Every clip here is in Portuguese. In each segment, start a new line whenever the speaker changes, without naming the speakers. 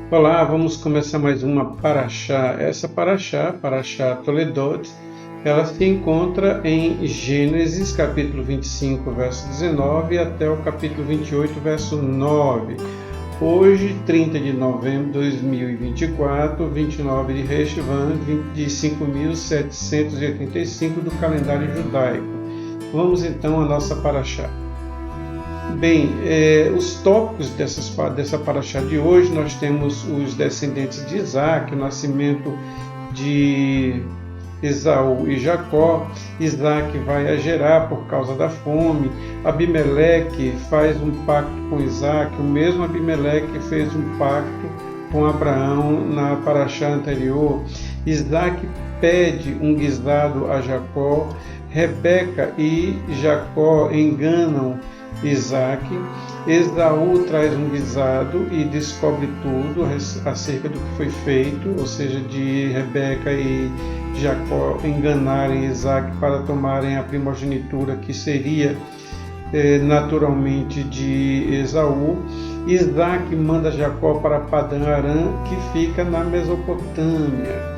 Olá, vamos começar mais uma Paraxá. Essa Paraxá Toledot, ela se encontra em Gênesis, capítulo 25, verso 19, até o capítulo 28, verso 9. Hoje, 30 de novembro de 2024, 29 de Reshvan, de 5.785 do calendário judaico. Vamos então à nossa Paraxá. Bem, os tópicos dessa paraxá de hoje, nós temos os descendentes de Isaac, o nascimento de Esaú e Jacó. Isaac vai a Gerar por causa da fome. Abimeleque faz um pacto com Isaac. O mesmo Abimeleque fez um pacto com Abraão na paraxá anterior. Isaac pede um guisado a Jacó. Rebeca e Jacó enganam Isaac. Esaú traz um guisado e descobre tudo acerca do que foi feito, ou seja, de Rebeca e Jacó enganarem Isaac para tomarem a primogenitura que seria naturalmente de Esaú. Isaac manda Jacó para Padã Arã, que fica na Mesopotâmia.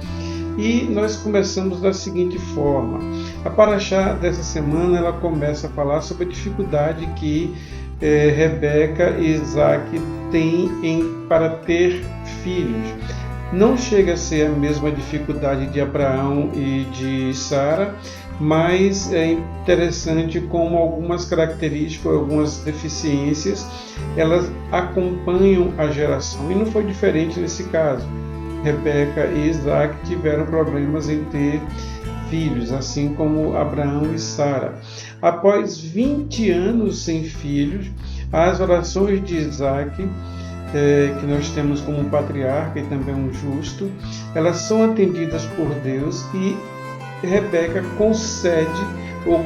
E nós começamos da seguinte forma: a paraxá dessa semana ela começa a falar sobre a dificuldade que Rebeca e Isaac têm para ter filhos. Não chega a ser a mesma dificuldade de Abraão e de Sara, mas é interessante como algumas características, algumas deficiências, elas acompanham a geração. E não foi diferente nesse caso. Rebeca e Isaac tiveram problemas em ter filhos, assim como Abraão e Sara. Após 20 anos sem filhos, as orações de Isaac, que nós temos como um patriarca e também um justo, elas são atendidas por Deus e Rebeca concede ou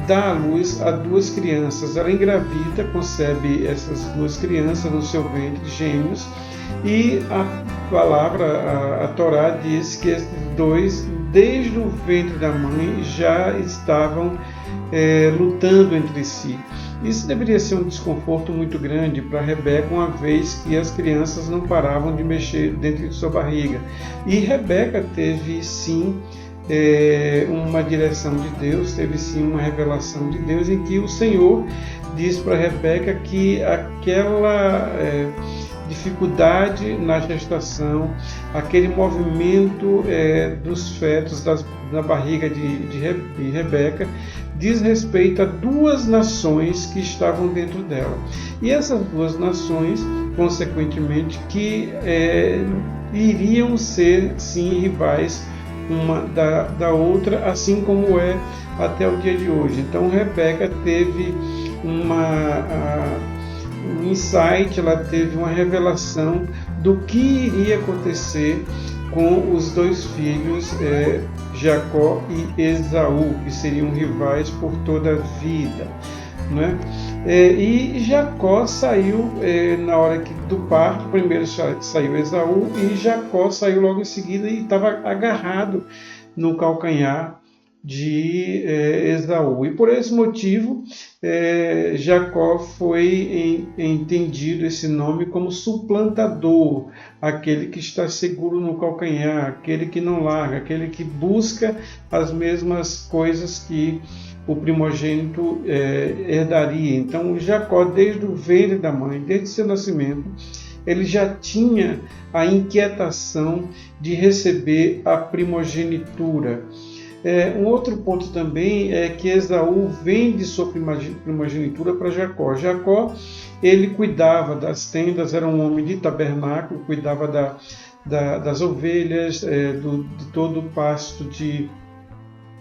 dá à luz a duas crianças. Ela engravida, concebe essas duas crianças no seu ventre, gêmeos, e a palavra, a Torá diz que esses dois, desde o ventre da mãe, já estavam lutando entre si. Isso deveria ser um desconforto muito grande para Rebeca, uma vez que as crianças não paravam de mexer dentro de sua barriga. E Rebeca teve sim uma direção de Deus, teve sim uma revelação de Deus, em que o Senhor diz para Rebeca que aquela dificuldade na gestação, aquele movimento dos fetos na barriga de Rebeca, diz respeito a duas nações que estavam dentro dela. E essas duas nações, consequentemente, que iriam ser, sim, rivais uma da outra, assim como é até o dia de hoje. Então, Rebeca teve um insight, ela teve uma revelação do que iria acontecer com os dois filhos, Jacó e Esaú, que seriam rivais por toda a vida, né? E Jacó saiu na hora do parto. Primeiro saiu Esaú e Jacó saiu logo em seguida e estava agarrado no calcanhar de Esaú. E por esse motivo, Jacó foi entendido esse nome como suplantador, aquele que está seguro no calcanhar, aquele que não larga, aquele que busca as mesmas coisas que o primogênito herdaria. Então, Jacó, desde o ventre da mãe, desde seu nascimento, ele já tinha a inquietação de receber a primogenitura. Um outro ponto também é que Esaú vende sua primogenitura para Jacó. Jacó, ele cuidava das tendas, era um homem de tabernáculo, cuidava das ovelhas, de todo o pasto de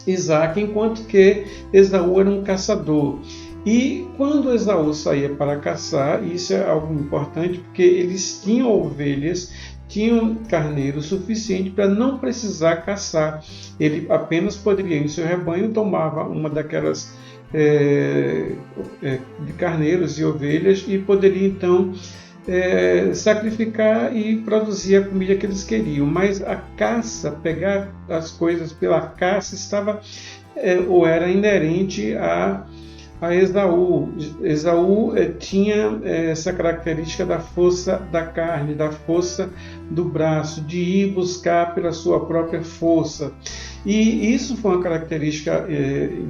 Isaac, enquanto que Esaú era um caçador. E quando Esaú saía para caçar, isso é algo importante, porque eles tinham ovelhas, tinham carneiro suficiente para não precisar caçar. Ele apenas poderia, em seu rebanho, tomava uma daquelas de carneiros e ovelhas e poderia então sacrificar e produzir a comida que eles queriam. Mas a caça, pegar as coisas pela caça, estava ou era inerente a Esaú. Esaú tinha essa característica da força da carne, da força do braço, de ir buscar pela sua própria força. E isso foi uma característica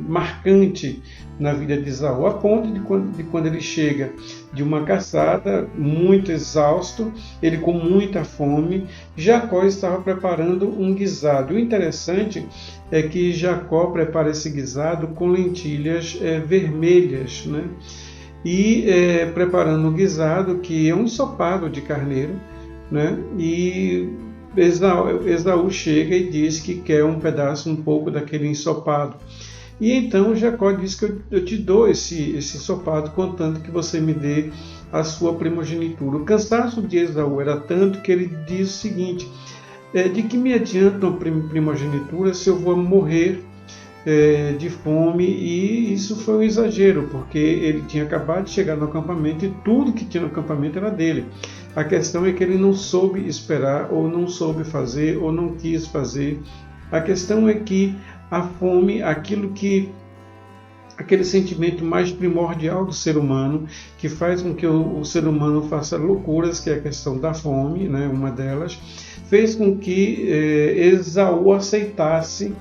marcante na vida de Esaú, a ponto de quando ele chega de uma caçada, muito exausto, ele com muita fome, Jacó estava preparando um guisado. O interessante é que Jacó prepara esse guisado com lentilhas vermelhas, né? E preparando um guisado que é um ensopado de carneiro, né? E Esaú chega e diz que quer um pouco daquele ensopado. E então Jacó diz que eu te dou esse ensopado, contanto que você me dê a sua primogenitura. O cansaço de Esaú era tanto que ele diz o seguinte: de que me adianta uma primogenitura se eu vou morrer de fome? E isso foi um exagero, porque ele tinha acabado de chegar no acampamento e tudo que tinha no acampamento era dele. A questão é que ele não soube esperar, ou não soube fazer, ou não quis fazer. A questão é que a fome, aquele sentimento mais primordial do ser humano, que faz com que o ser humano faça loucuras, que é a questão da fome, né, uma delas, fez com que Esaú aceitasse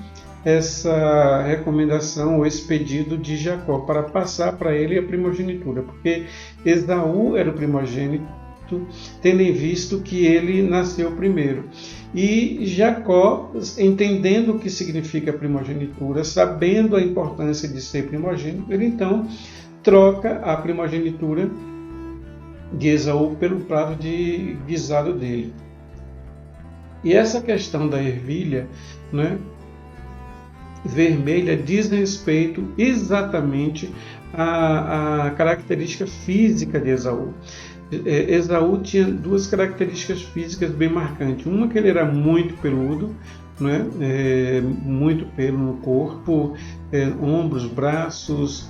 essa recomendação ou esse pedido de Jacó para passar para ele a primogenitura, porque Esaú era o primogênito, tendo em visto que ele nasceu primeiro. E Jacó, entendendo o que significa primogenitura, sabendo a importância de ser primogênito, ele então troca a primogenitura de Esaú pelo prato de guisado dele. E essa questão da ervilha, né, vermelha, diz respeito exatamente à característica física de Esaú. Esaú tinha duas características físicas bem marcantes. Uma, que ele era muito peludo, né? Muito pelo no corpo, ombros, braços,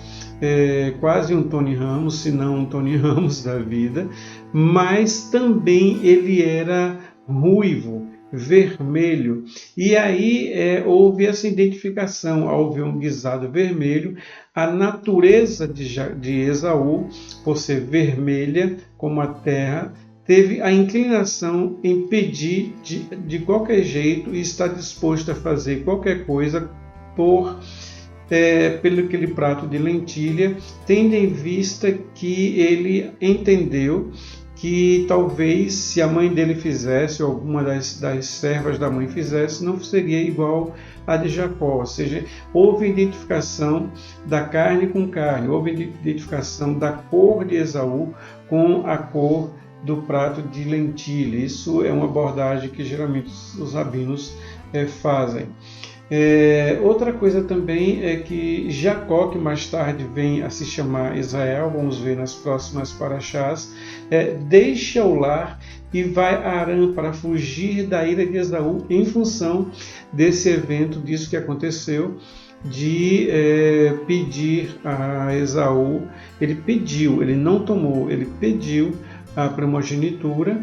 quase um Tony Ramos, se não um Tony Ramos da vida, mas também ele era ruivo, vermelho. E aí houve essa identificação ao ver um guisado vermelho. A natureza de Esaú, por ser vermelha como a terra, teve a inclinação em pedir de qualquer jeito e está disposto a fazer qualquer coisa pelo aquele prato de lentilha, tendo em vista que ele entendeu que talvez se a mãe dele fizesse, ou alguma das servas da mãe fizesse, não seria igual a de Jacó. Ou seja, houve identificação da carne com carne, houve identificação da cor de Esaú com a cor do prato de lentilha. Isso é uma abordagem que geralmente os rabinos fazem. Outra coisa também é que Jacó, que mais tarde vem a se chamar Israel, vamos ver nas próximas paraxás, deixa o lar e vai a Arã para fugir da ira de Esaú em função desse evento, disso que aconteceu, de pedir a Esaú. Ele pediu, ele não tomou, ele pediu a primogenitura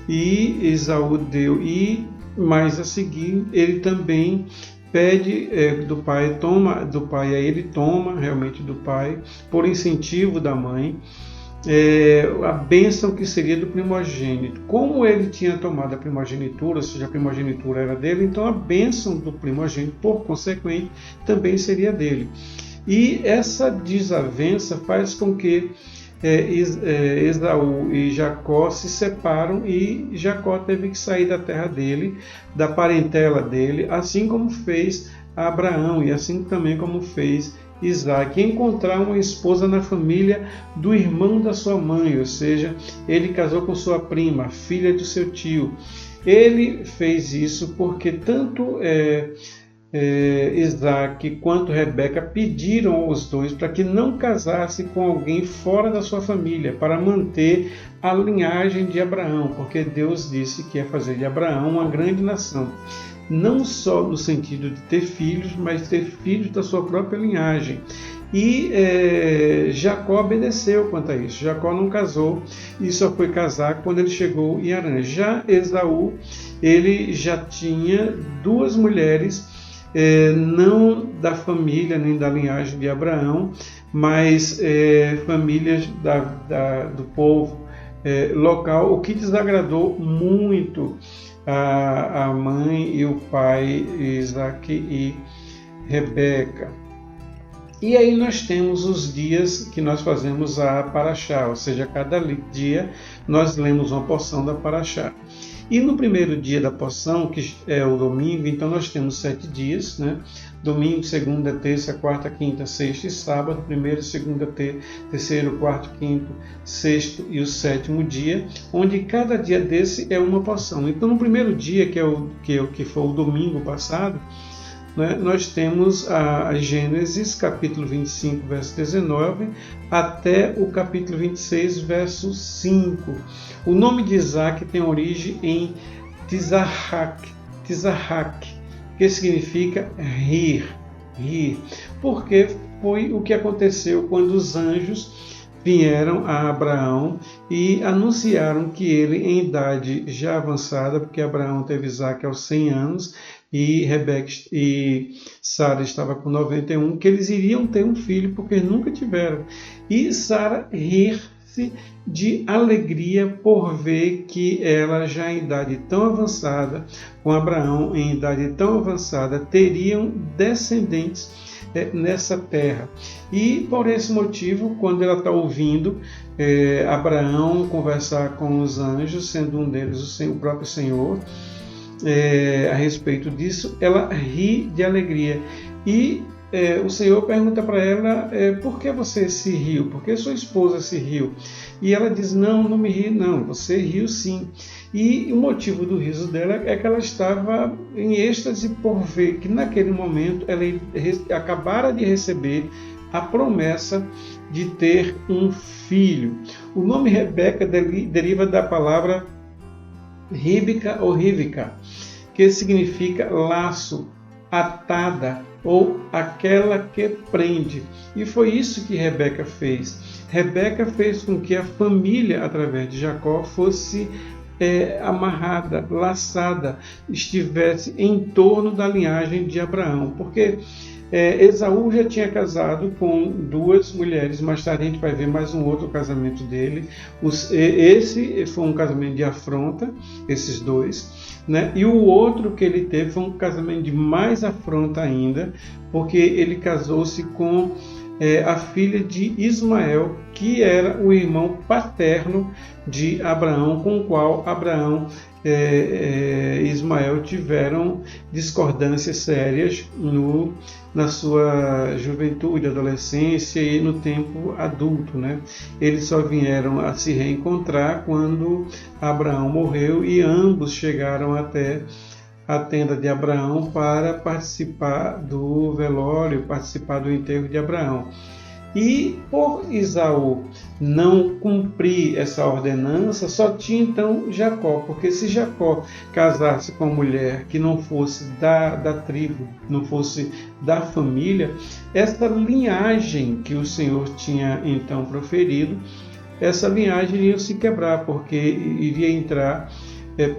e Esaú deu, e mais a seguir ele também pede do pai, ele toma realmente do pai, por incentivo da mãe, a bênção que seria do primogênito. Como ele tinha tomado a primogenitura, ou seja, a primogenitura era dele, então a bênção do primogênito, por consequente, também seria dele. E essa desavença faz com que Esaú e Jacó se separam, e Jacó teve que sair da terra dele, da parentela dele, assim como fez Abraão e assim também como fez Isaac, encontrar uma esposa na família do irmão da sua mãe, ou seja, ele casou com sua prima, filha do seu tio. Ele fez isso porque tanto Isaac quanto Rebeca pediram aos dois para que não casasse com alguém fora da sua família, para manter a linhagem de Abraão, porque Deus disse que ia fazer de Abraão uma grande nação, não só no sentido de ter filhos, mas ter filhos da sua própria linhagem. E Jacó obedeceu quanto a isso. Jacó não casou e só foi casar quando ele chegou em Harã. Já Esaú, ele já tinha duas mulheres, não da família nem da linhagem de Abraão, mas famílias do povo local, o que desagradou muito a mãe e o pai, Isaac e Rebeca. E aí nós temos os dias que nós fazemos a Paraxá, ou seja, cada dia nós lemos uma porção da Paraxá. E no primeiro dia da porção, que é o domingo, então nós temos 7 dias, né? Domingo, segunda, terça, quarta, quinta, sexta e sábado, primeiro, segunda, terceiro, quarto, quinto, sexto e o sétimo dia, onde cada dia desse é uma porção. Então no primeiro dia, que foi o domingo passado, nós temos a Gênesis, capítulo 25, verso 19, até o capítulo 26, verso 5. O nome de Isaac tem origem em Tizahak, que significa rir, porque foi o que aconteceu quando os anjos vieram a Abraão e anunciaram que ele, em idade já avançada, porque Abraão teve Isaac aos 100 anos, e Rebeca e Sara estava com 91, que eles iriam ter um filho, porque nunca tiveram. E Sara rir-se de alegria por ver que ela, já em idade tão avançada, com Abraão em idade tão avançada, teriam descendentes nessa terra. E por esse motivo, quando ela está ouvindo Abraão conversar com os anjos, sendo um deles o próprio Senhor, a respeito disso, ela ri de alegria. E o Senhor pergunta para ela, por que você se riu? Por que sua esposa se riu? E ela diz, não me ri, não, você riu sim. E o motivo do riso dela é que ela estava em êxtase por ver que naquele momento ela acabara de receber a promessa de ter um filho. O nome Rebeca deriva da palavra Ríbica ou Rívica, que significa laço, atada ou aquela que prende. E foi isso que Rebeca fez. Rebeca fez com que a família, através de Jacó, fosse amarrada, laçada, estivesse em torno da linhagem de Abraão. Porque Esaú já tinha casado com 2 mulheres, mais tarde a gente vai ver mais um outro casamento dele. Esse foi um casamento de afronta, esses 2, né? E o outro que ele teve foi um casamento de mais afronta ainda, porque ele casou-se com a filha de Ismael, que era o irmão paterno de Abraão, com o qual Abraão e Ismael tiveram discordâncias sérias na sua juventude, adolescência e no tempo adulto, né? Eles só vieram a se reencontrar quando Abraão morreu e ambos chegaram até a tenda de Abraão para participar do velório, participar do enterro de Abraão. E por Esaú não cumprir essa ordenança, só tinha então Jacó, porque se Jacó casasse com uma mulher que não fosse da tribo, não fosse da família, essa linhagem que o Senhor tinha então proferido, essa linhagem iria se quebrar, porque iria entrar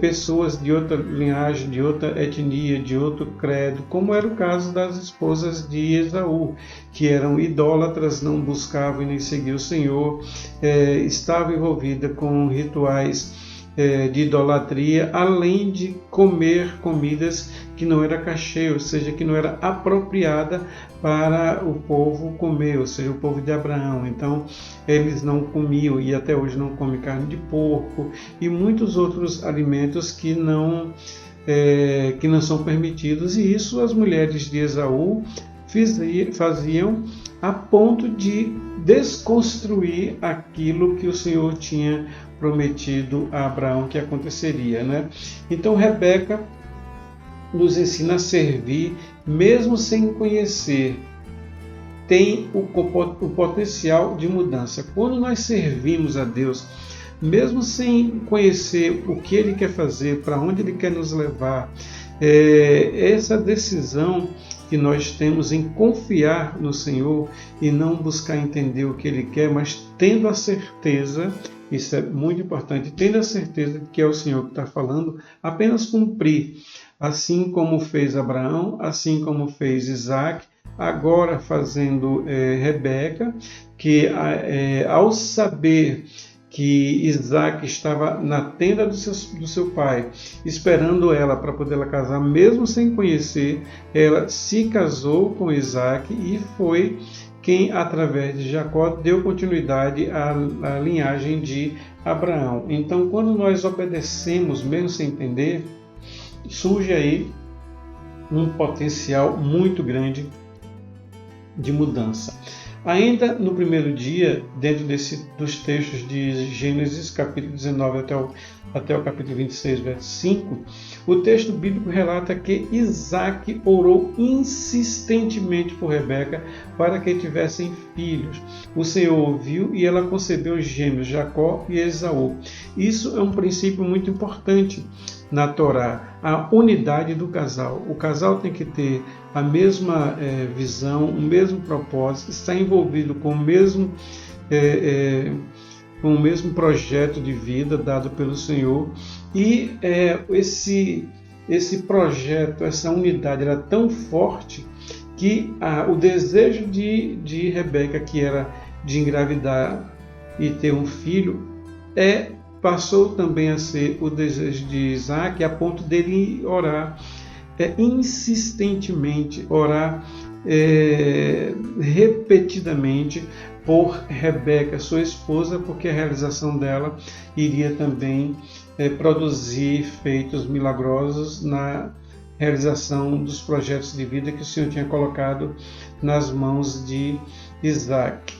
pessoas de outra linhagem, de outra etnia, de outro credo, como era o caso das esposas de Esaú, que eram idólatras, não buscavam e nem seguiam o Senhor, estavam envolvidas com rituais de idolatria, além de comer comidas que não era cachê, ou seja, que não era apropriada para o povo comer, ou seja, o povo de Abraão. Então, eles não comiam e até hoje não comem carne de porco e muitos outros alimentos que não são permitidos. E isso as mulheres de Esaú faziam a ponto de desconstruir aquilo que o Senhor tinha prometido a Abraão que aconteceria, né? Então Rebeca nos ensina a servir mesmo sem conhecer. Tem o potencial de mudança. Quando nós servimos a Deus, mesmo sem conhecer o que Ele quer fazer, para onde Ele quer nos levar, essa decisão que nós temos em confiar no Senhor e não buscar entender o que Ele quer, mas tendo a certeza, isso é muito importante, tendo a certeza de que é o Senhor que está falando, apenas cumprir, assim como fez Abraão, assim como fez Isaac, agora fazendo Rebeca, que ao saber que Isaac estava na tenda do seu pai, esperando ela para poder ela casar, mesmo sem conhecer, ela se casou com Isaac e foi quem, através de Jacó, deu continuidade à linhagem de Abraão. Então, quando nós obedecemos, mesmo sem entender, surge aí um potencial muito grande de mudança. Ainda no primeiro dia, dentro dos textos de Gênesis, capítulo 19 até o capítulo 26, verso 5, o texto bíblico relata que Isaac orou insistentemente por Rebeca para que tivessem filhos. O Senhor ouviu e ela concebeu gêmeos, Jacó e Esaú. Isso é um princípio muito importante na Torá, a unidade do casal. O casal tem que ter a mesma visão, o mesmo propósito, estar envolvido com o mesmo projeto de vida dado pelo Senhor. E esse projeto, essa unidade era tão forte que o desejo de Rebeca, que era de engravidar e ter um filho, passou também a ser o desejo de Isaac, a ponto dele orar insistentemente, orar repetidamente por Rebeca, sua esposa, porque a realização dela iria também produzir feitos milagrosos na realização dos projetos de vida que o Senhor tinha colocado nas mãos de Isaac.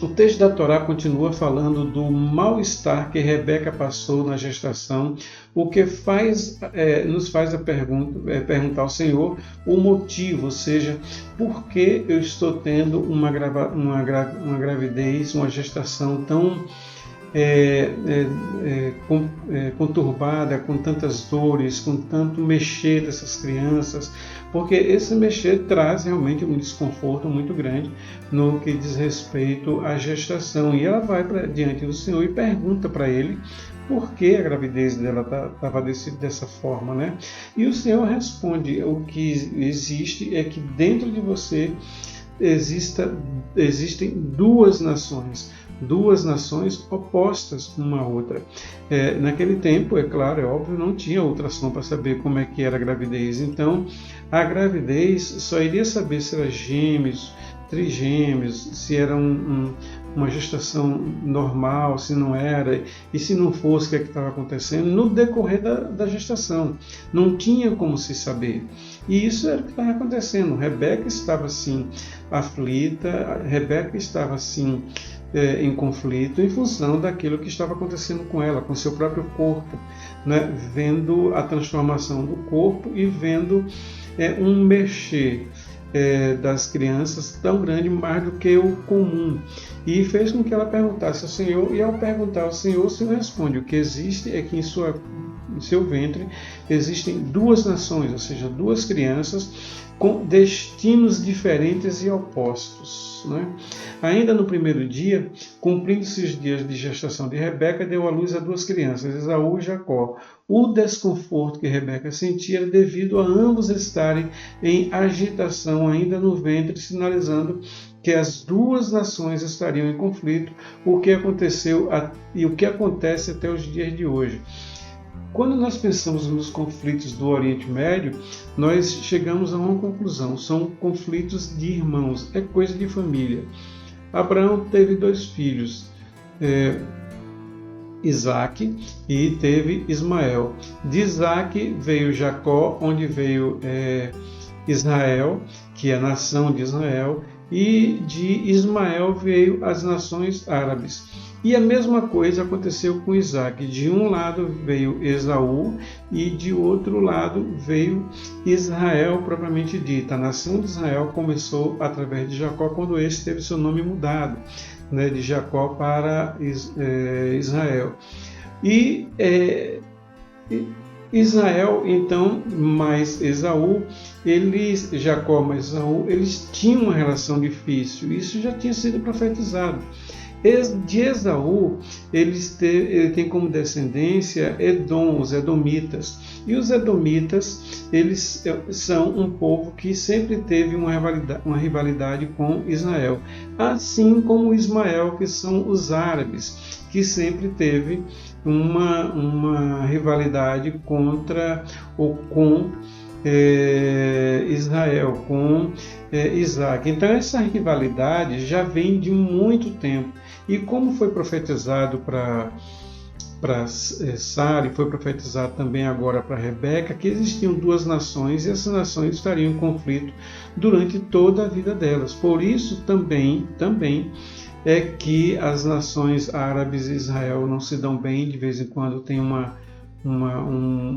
O texto da Torá continua falando do mal-estar que Rebeca passou na gestação, o que nos faz perguntar ao Senhor o motivo, ou seja, por que eu estou tendo uma gravidez, uma gestação tão conturbada, com tantas dores, com tanto mexer dessas crianças, porque esse mexer traz realmente um desconforto muito grande no que diz respeito à gestação. E ela vai diante do Senhor e pergunta para ele por que a gravidez dela estava dessa forma, né? E o Senhor responde: o que existe é que dentro de você existem duas nações opostas uma à outra. Naquele tempo, é claro, é óbvio, não tinha ultrassom para saber como é que era a gravidez. Então, a gravidez só iria saber se era gêmeos, trigêmeos, se era uma gestação normal, se não era, e se não fosse, o que estava acontecendo no decorrer da gestação. Não tinha como se saber. E isso era o que estava acontecendo. Rebeca estava assim aflita, Rebeca estava assim em conflito em função daquilo que estava acontecendo com ela, com seu próprio corpo, né? Vendo a transformação do corpo e vendo um mexer das crianças tão grande, mais do que o comum. E fez com que ela perguntasse ao Senhor, e ao perguntar ao Senhor, o Senhor responde: o que existe é que em seu ventre existem duas nações, ou seja, duas crianças com destinos diferentes e opostos, né? Ainda no primeiro dia, cumprindo-se os dias de gestação de Rebeca, deu à luz a duas crianças, Esaú e Jacó. O desconforto que Rebeca sentia era devido a ambos estarem em agitação ainda no ventre, sinalizando que as duas nações estariam em conflito, o que aconteceu e o que acontece até os dias de hoje. Quando nós pensamos nos conflitos do Oriente Médio, nós chegamos a uma conclusão: são conflitos de irmãos, é coisa de família. Abraão teve dois filhos, Isaac, e teve Ismael. De Isaac veio Jacó, onde veio Israel, que é a nação de Israel, e de Ismael veio as nações árabes. E a mesma coisa aconteceu com Isaac. De um lado veio Esaú e de outro lado veio Israel propriamente dita. A nação de Israel começou através de Jacó, quando esse teve seu nome mudado, né, de Jacó para Israel. E Israel, então, mais Esaú, Jacó mais Esaú, eles tinham uma relação difícil. Isso já tinha sido profetizado. De Esaú, ele tem como descendência Edom, os edomitas. E os edomitas, eles são um povo que sempre teve uma rivalidade com Israel. Assim como Ismael, que são os árabes, que sempre teve uma rivalidade contra ou com Israel, com Isaac. Então essa rivalidade já vem de muito tempo. E como foi profetizado para Sara, e foi profetizado também agora para Rebeca, que existiam duas nações e essas nações estariam em conflito durante toda a vida delas. Por isso também é que as nações árabes e Israel não se dão bem, de vez em quando tem um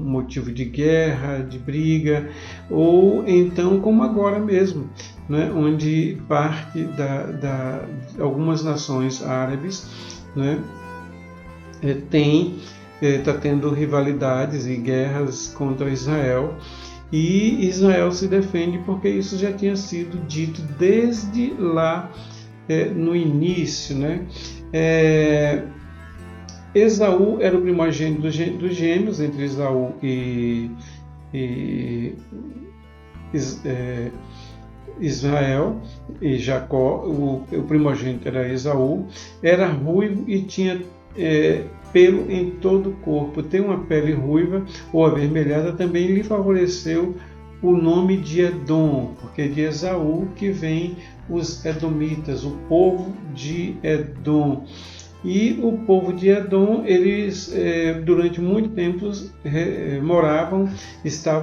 motivo de guerra, de briga, ou então como agora mesmo, né, onde parte de algumas nações árabes, né, está tendo rivalidades e guerras contra Israel, e Israel se defende porque isso já tinha sido dito desde lá no início, né? Esaú era o primogênito dos gêmeos, entre Esaú e Israel e Jacó. O primogênito era Esaú, era ruivo e tinha pelo em todo o corpo. Ter uma pele ruiva ou avermelhada também lhe favoreceu o nome de Edom, porque de Esaú que vem os edomitas, o povo de Edom. E o povo de Edom, eles durante muito tempo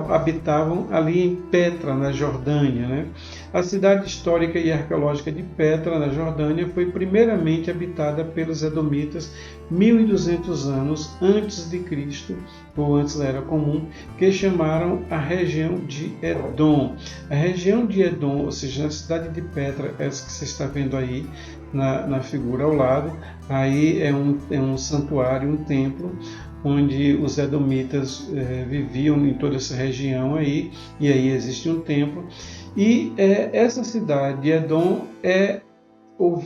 habitavam ali em Petra, na Jordânia, né? A cidade histórica e arqueológica de Petra, na Jordânia, foi primeiramente habitada pelos edomitas 1200 anos antes de Cristo, ou antes da Era Comum, que chamaram a região de Edom. A região de Edom, ou seja, na cidade de Petra, essa que você está vendo aí na figura ao lado, aí é um santuário, um templo, onde os edomitas viviam em toda essa região aí, e aí existe um templo. E essa cidade de Edom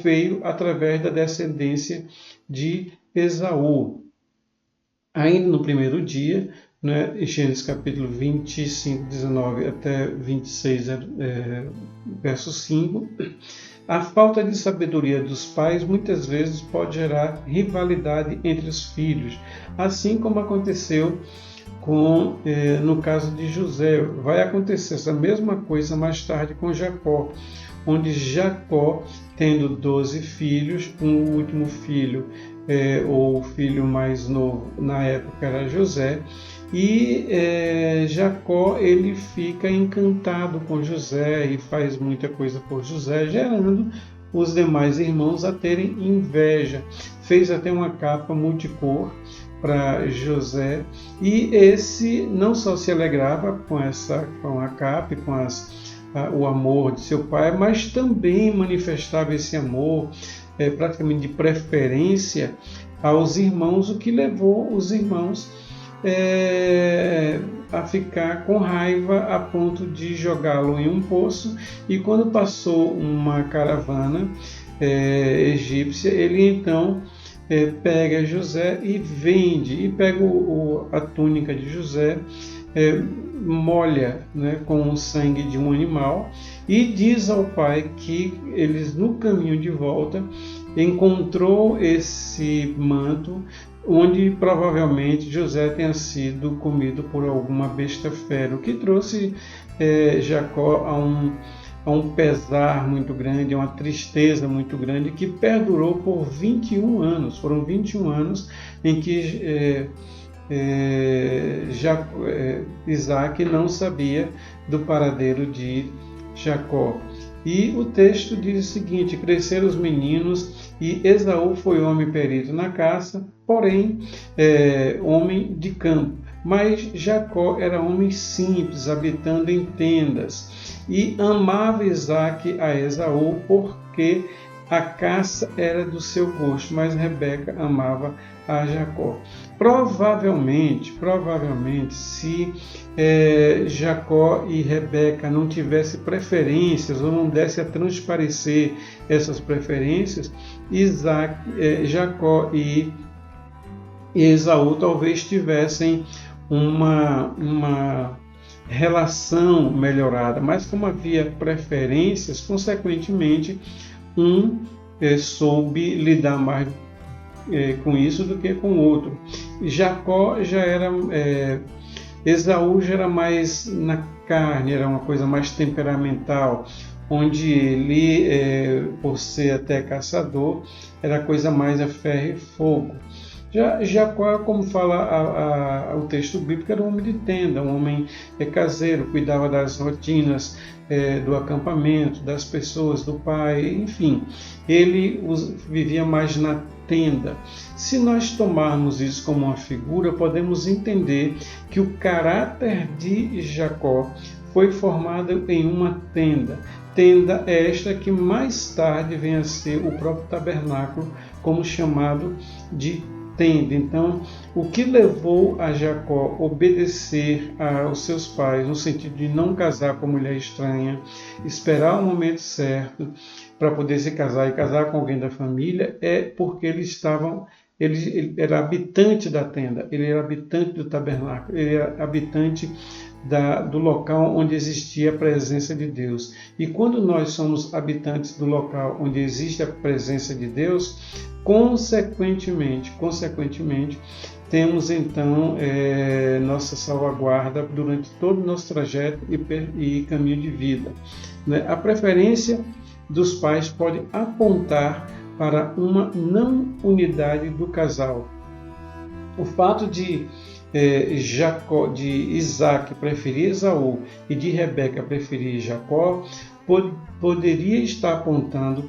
veio através da descendência de Esaú. Ainda no primeiro dia, né, Gênesis capítulo 25, 19 até 26, verso 5, a falta de sabedoria dos pais muitas vezes pode gerar rivalidade entre os filhos, assim como aconteceu no caso de José. Vai acontecer essa mesma coisa mais tarde com Jacó, onde Jacó, tendo 12 filhos, o último filho, ou o filho mais novo na época era José, e Jacó ele fica encantado com José e faz muita coisa por José, gerando os demais irmãos a terem inveja. Fez até uma capa multicor para José, e esse não só se alegrava com a capa e com o amor de seu pai, mas também manifestava esse amor praticamente de preferência aos irmãos, o que levou os irmãos a ficar com raiva a ponto de jogá-lo em um poço. E quando passou uma caravana egípcia, ele então pega José e vende, e pega a túnica de José, molha, né, com o sangue de um animal, e diz ao pai que eles, no caminho de volta, encontrou esse manto, onde provavelmente José tenha sido comido por alguma besta fera, o que trouxe Jacó a um pesar muito grande, a uma tristeza muito grande, que perdurou por 21 anos. Foram 21 anos em que Isaac não sabia do paradeiro de Jacó. E o texto diz o seguinte: cresceram os meninos, e Esaú foi homem perito na caça, porém homem de campo. Mas Jacó era homem simples, habitando em tendas. E amava Isaac a Esaú, porque a caça era do seu gosto, mas Rebeca amava a Jacó. Provavelmente, se Jacó e Rebeca não tivessem preferências ou não dessem a transparecer essas preferências, Jacó e Esaú talvez tivessem uma relação melhorada, mas como havia preferências, consequentemente, soube lidar mais com isso do que com o outro. Esaú já era mais na carne, era uma coisa mais temperamental, onde ele, por ser até caçador, era coisa mais a ferro e fogo. Jacó, como fala o texto bíblico, era um homem de tenda, um homem caseiro, cuidava das rotinas do acampamento, das pessoas, do pai, enfim, ele vivia mais na tenda. Se nós tomarmos isso como uma figura, podemos entender que o caráter de Jacó foi formado em uma tenda. Tenda esta que mais tarde vem a ser o próprio tabernáculo, como chamado de tenda. Então, o que levou a Jacó a obedecer aos seus pais, no sentido de não casar com mulher estranha, esperar o momento certo para poder se casar e casar com alguém da família, é porque ele era habitante da tenda, ele era habitante do tabernáculo, ele era habitante do local onde existia a presença de Deus. E quando nós somos habitantes do local onde existe a presença de Deus, consequentemente, temos então nossa salvaguarda durante todo o nosso trajeto e caminho de vida. A preferência dos pais pode apontar para uma não unidade do casal. O fato de Isaac preferir Esaú e de Rebeca preferir Jacó poderia estar apontando,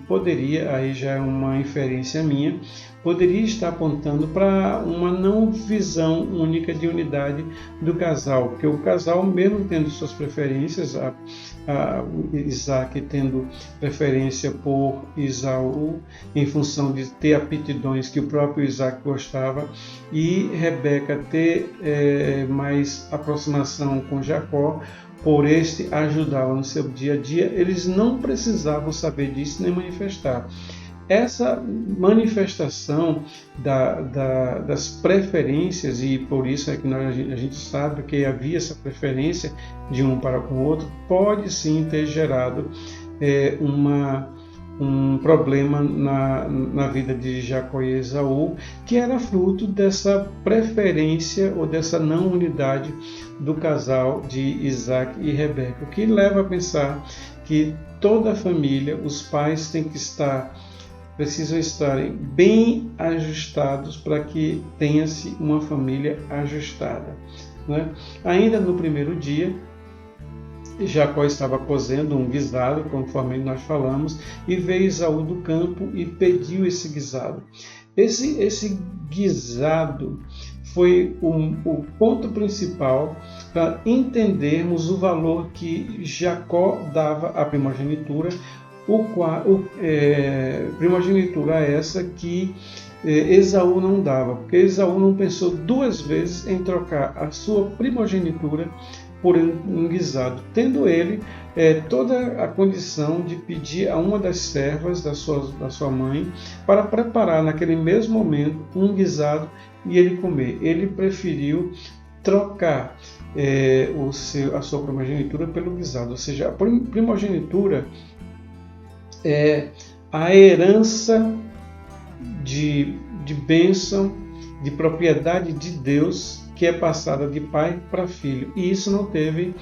aí já é uma inferência minha, poderia estar apontando para uma não visão única de unidade do casal, porque o casal, mesmo tendo suas preferências, Isaac tendo preferência por Esaú em função de ter aptidões que o próprio Isaac gostava, e Rebeca ter mais aproximação com Jacó, por este ajudá-lo no seu dia a dia, eles não precisavam saber disso nem manifestar. Essa manifestação das preferências, e por isso é que a gente sabe que havia essa preferência de um para com o outro, pode sim ter gerado um problema na vida de Jacó e Esaú, que era fruto dessa preferência ou dessa não unidade do casal de Isaac e Rebeca, o que leva a pensar que toda a família, os pais precisam estarem bem ajustados para que tenha-se uma família ajustada. Ainda no primeiro dia, Jacó estava cozendo um guisado, conforme nós falamos, e veio Esaú do campo e pediu esse guisado. Esse guisado foi o ponto principal para entendermos o valor que Jacó dava à primogenitura, primogenitura essa que Esaú não dava, porque Esaú não pensou duas vezes em trocar a sua primogenitura por um guisado, tendo ele toda a condição de pedir a uma das servas da sua mãe para preparar naquele mesmo momento um guisado e ele comer. Ele preferiu trocar a sua primogenitura pelo guisado, ou seja, a primogenitura é a herança de bênção, de propriedade de Deus, que é passada de pai para filho. E isso não teve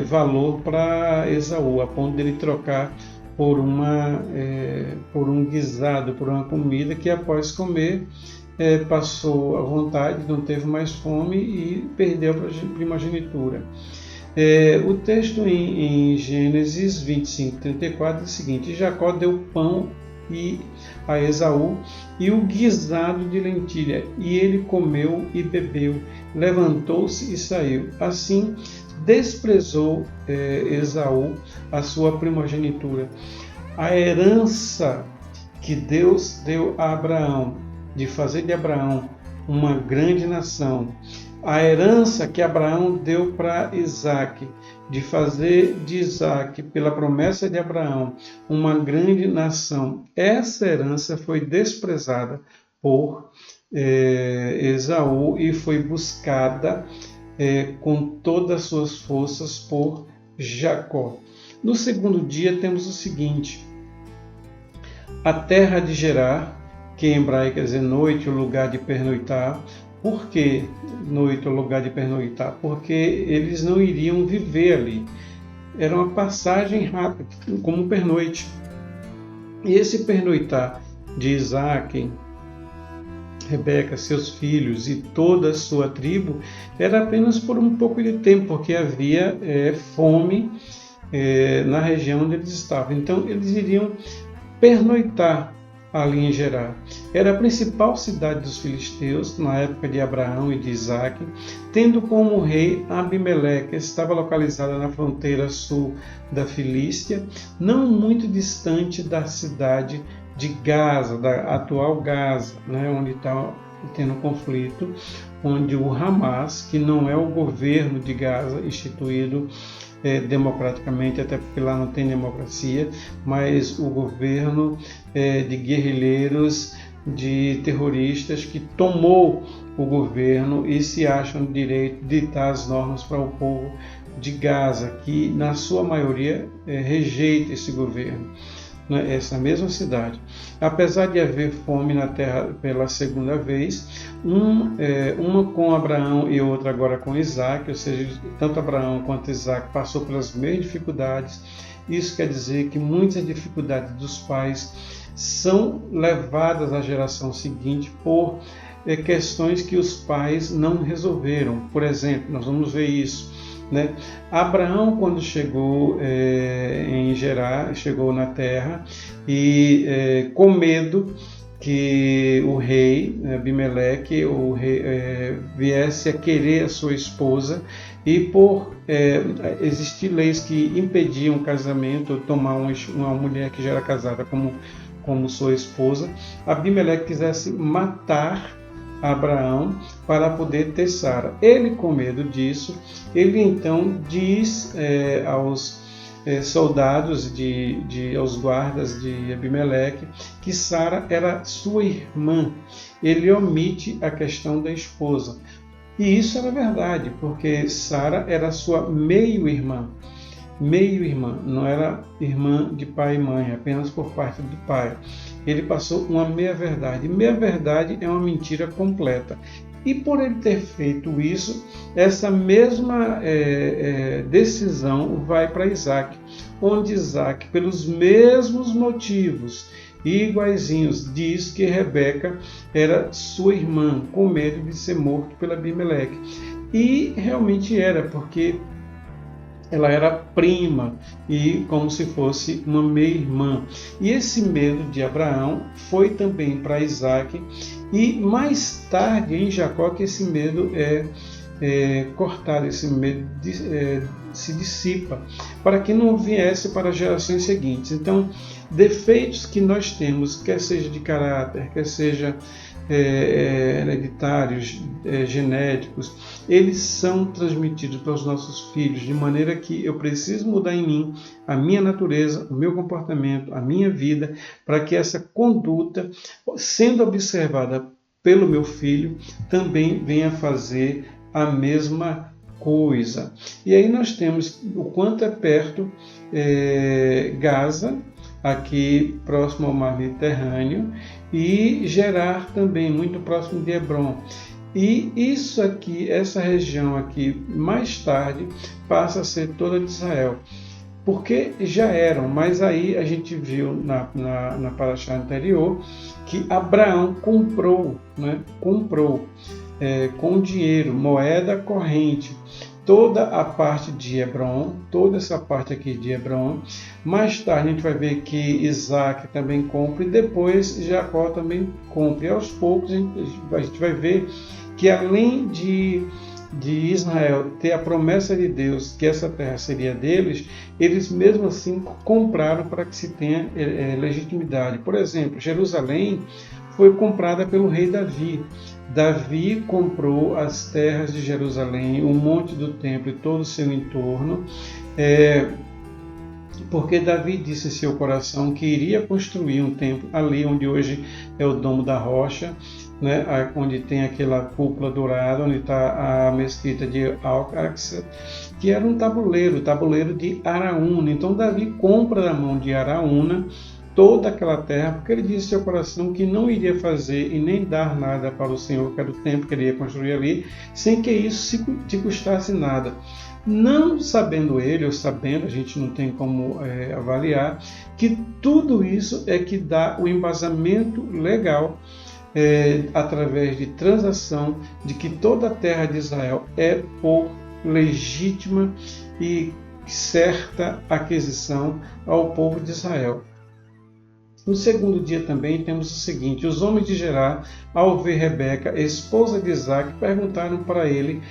valor para Esaú, a ponto de ele trocar por um guisado, por uma comida que após comer passou à vontade, não teve mais fome e perdeu a primogenitura. O texto em Gênesis 25, 34 diz o seguinte: Jacó deu pão a Esaú e o guisado de lentilha, e ele comeu e bebeu, levantou-se e saiu. Assim desprezou Esaú a sua primogenitura. A herança que Deus deu a Abraão, de fazer de Abraão uma grande nação, a herança que Abraão deu para Isaac, de fazer de Isaac, pela promessa de Abraão, uma grande nação, essa herança foi desprezada por Esaú e foi buscada com todas as suas forças por Jacó. No segundo dia temos o seguinte: a terra de Gerar, que em hebraico quer dizer noite, o lugar de pernoitar. Por que noite, o lugar de pernoitar? Porque eles não iriam viver ali. Era uma passagem rápida, como pernoite. E esse pernoitar de Isaac, Rebeca, seus filhos e toda a sua tribo era apenas por um pouco de tempo, porque havia fome na região onde eles estavam. Então eles iriam pernoitar ali em Gerar. Era a principal cidade dos filisteus na época de Abraão e de Isaac, tendo como rei Abimeleque. Estava localizada na fronteira sul da Filístia, não muito distante da cidade de Gaza, da atual Gaza, onde está tendo conflito, onde o Hamas, que não é o governo de Gaza instituído democraticamente, até porque lá não tem democracia, mas o governo de guerrilheiros, de terroristas que tomou o governo e se acham no direito de ditar as normas para o povo de Gaza, que na sua maioria rejeita esse governo. Essa mesma cidade. Apesar de haver fome na terra pela segunda vez, uma com Abraão e outra agora com Isaac, ou seja, tanto Abraão quanto Isaac passou pelas mesmas dificuldades. Isso quer dizer que muitas dificuldades dos pais são levadas à geração seguinte por questões que os pais não resolveram. Por exemplo, nós vamos ver isso. Abraão, quando chegou em Gerar, chegou na terra e com medo que o rei Abimeleque viesse a querer a sua esposa, e por existir leis que impediam o casamento, tomar uma mulher que já era casada como sua esposa, Abimeleque quisesse matar Abraão para poder ter Sara. Ele, com medo disso, ele então diz aos soldados, aos guardas de Abimeleque, que Sara era sua irmã. Ele omite a questão da esposa. E isso era verdade, porque Sara era sua meio-irmã. Meio-irmã, não era irmã de pai e mãe, apenas por parte do pai. Ele passou uma meia-verdade. Meia-verdade é uma mentira completa. E por ele ter feito isso, essa mesma decisão vai para Isaac, onde Isaac, pelos mesmos motivos iguaizinhos, diz que Rebeca era sua irmã, com medo de ser morto pela Abimeleque. E realmente era, porque ela era prima e como se fosse uma meia-irmã. E esse medo de Abraão foi também para Isaac, e mais tarde em Jacó que esse medo é cortado, esse medo se dissipa, para que não viesse para as gerações seguintes. Então, defeitos que nós temos, quer seja de caráter, quer seja hereditários, genéticos, eles são transmitidos para os nossos filhos, de maneira que eu preciso mudar em mim a minha natureza, o meu comportamento, a minha vida, para que essa conduta, sendo observada pelo meu filho, também venha fazer a mesma coisa. E aí nós temos o quanto é perto Gaza, aqui próximo ao mar Mediterrâneo, e Gerar também, muito próximo de Hebrom. E isso aqui, essa região aqui, mais tarde, passa a ser toda de Israel. Porque já eram, mas aí a gente viu na paraxá anterior que Abraão comprou com dinheiro, moeda corrente, toda a parte de Hebrom, toda essa parte aqui de Hebrom. Mais tarde a gente vai ver que Isaac também compra e depois Jacó também compra. E aos poucos a gente vai ver que além de de Israel ter a promessa de Deus que essa terra seria deles, eles mesmo assim compraram para que se tenha legitimidade. Por exemplo, Jerusalém foi comprada pelo rei Davi. Davi comprou as terras de Jerusalém, o monte do templo e todo o seu entorno, porque Davi disse em seu coração que iria construir um templo ali onde hoje é o Domo da Rocha, né, onde tem aquela cúpula dourada, onde está a mesquita de Al-Aqsa, que era um tabuleiro de Araúna. Então Davi compra da mão de Araúna toda aquela terra, porque ele disse em seu coração que não iria fazer e nem dar nada para o Senhor, que era o templo que ele ia construir ali, sem que isso te custasse nada. Não sabendo ele, ou sabendo, a gente não tem como avaliar, que tudo isso é que dá o embasamento legal, através de transação, de que toda a terra de Israel é por legítima e certa aquisição ao povo de Israel. No segundo dia também temos o seguinte: os homens de Gerar, ao ver Rebeca, esposa de Isaac, perguntaram para ele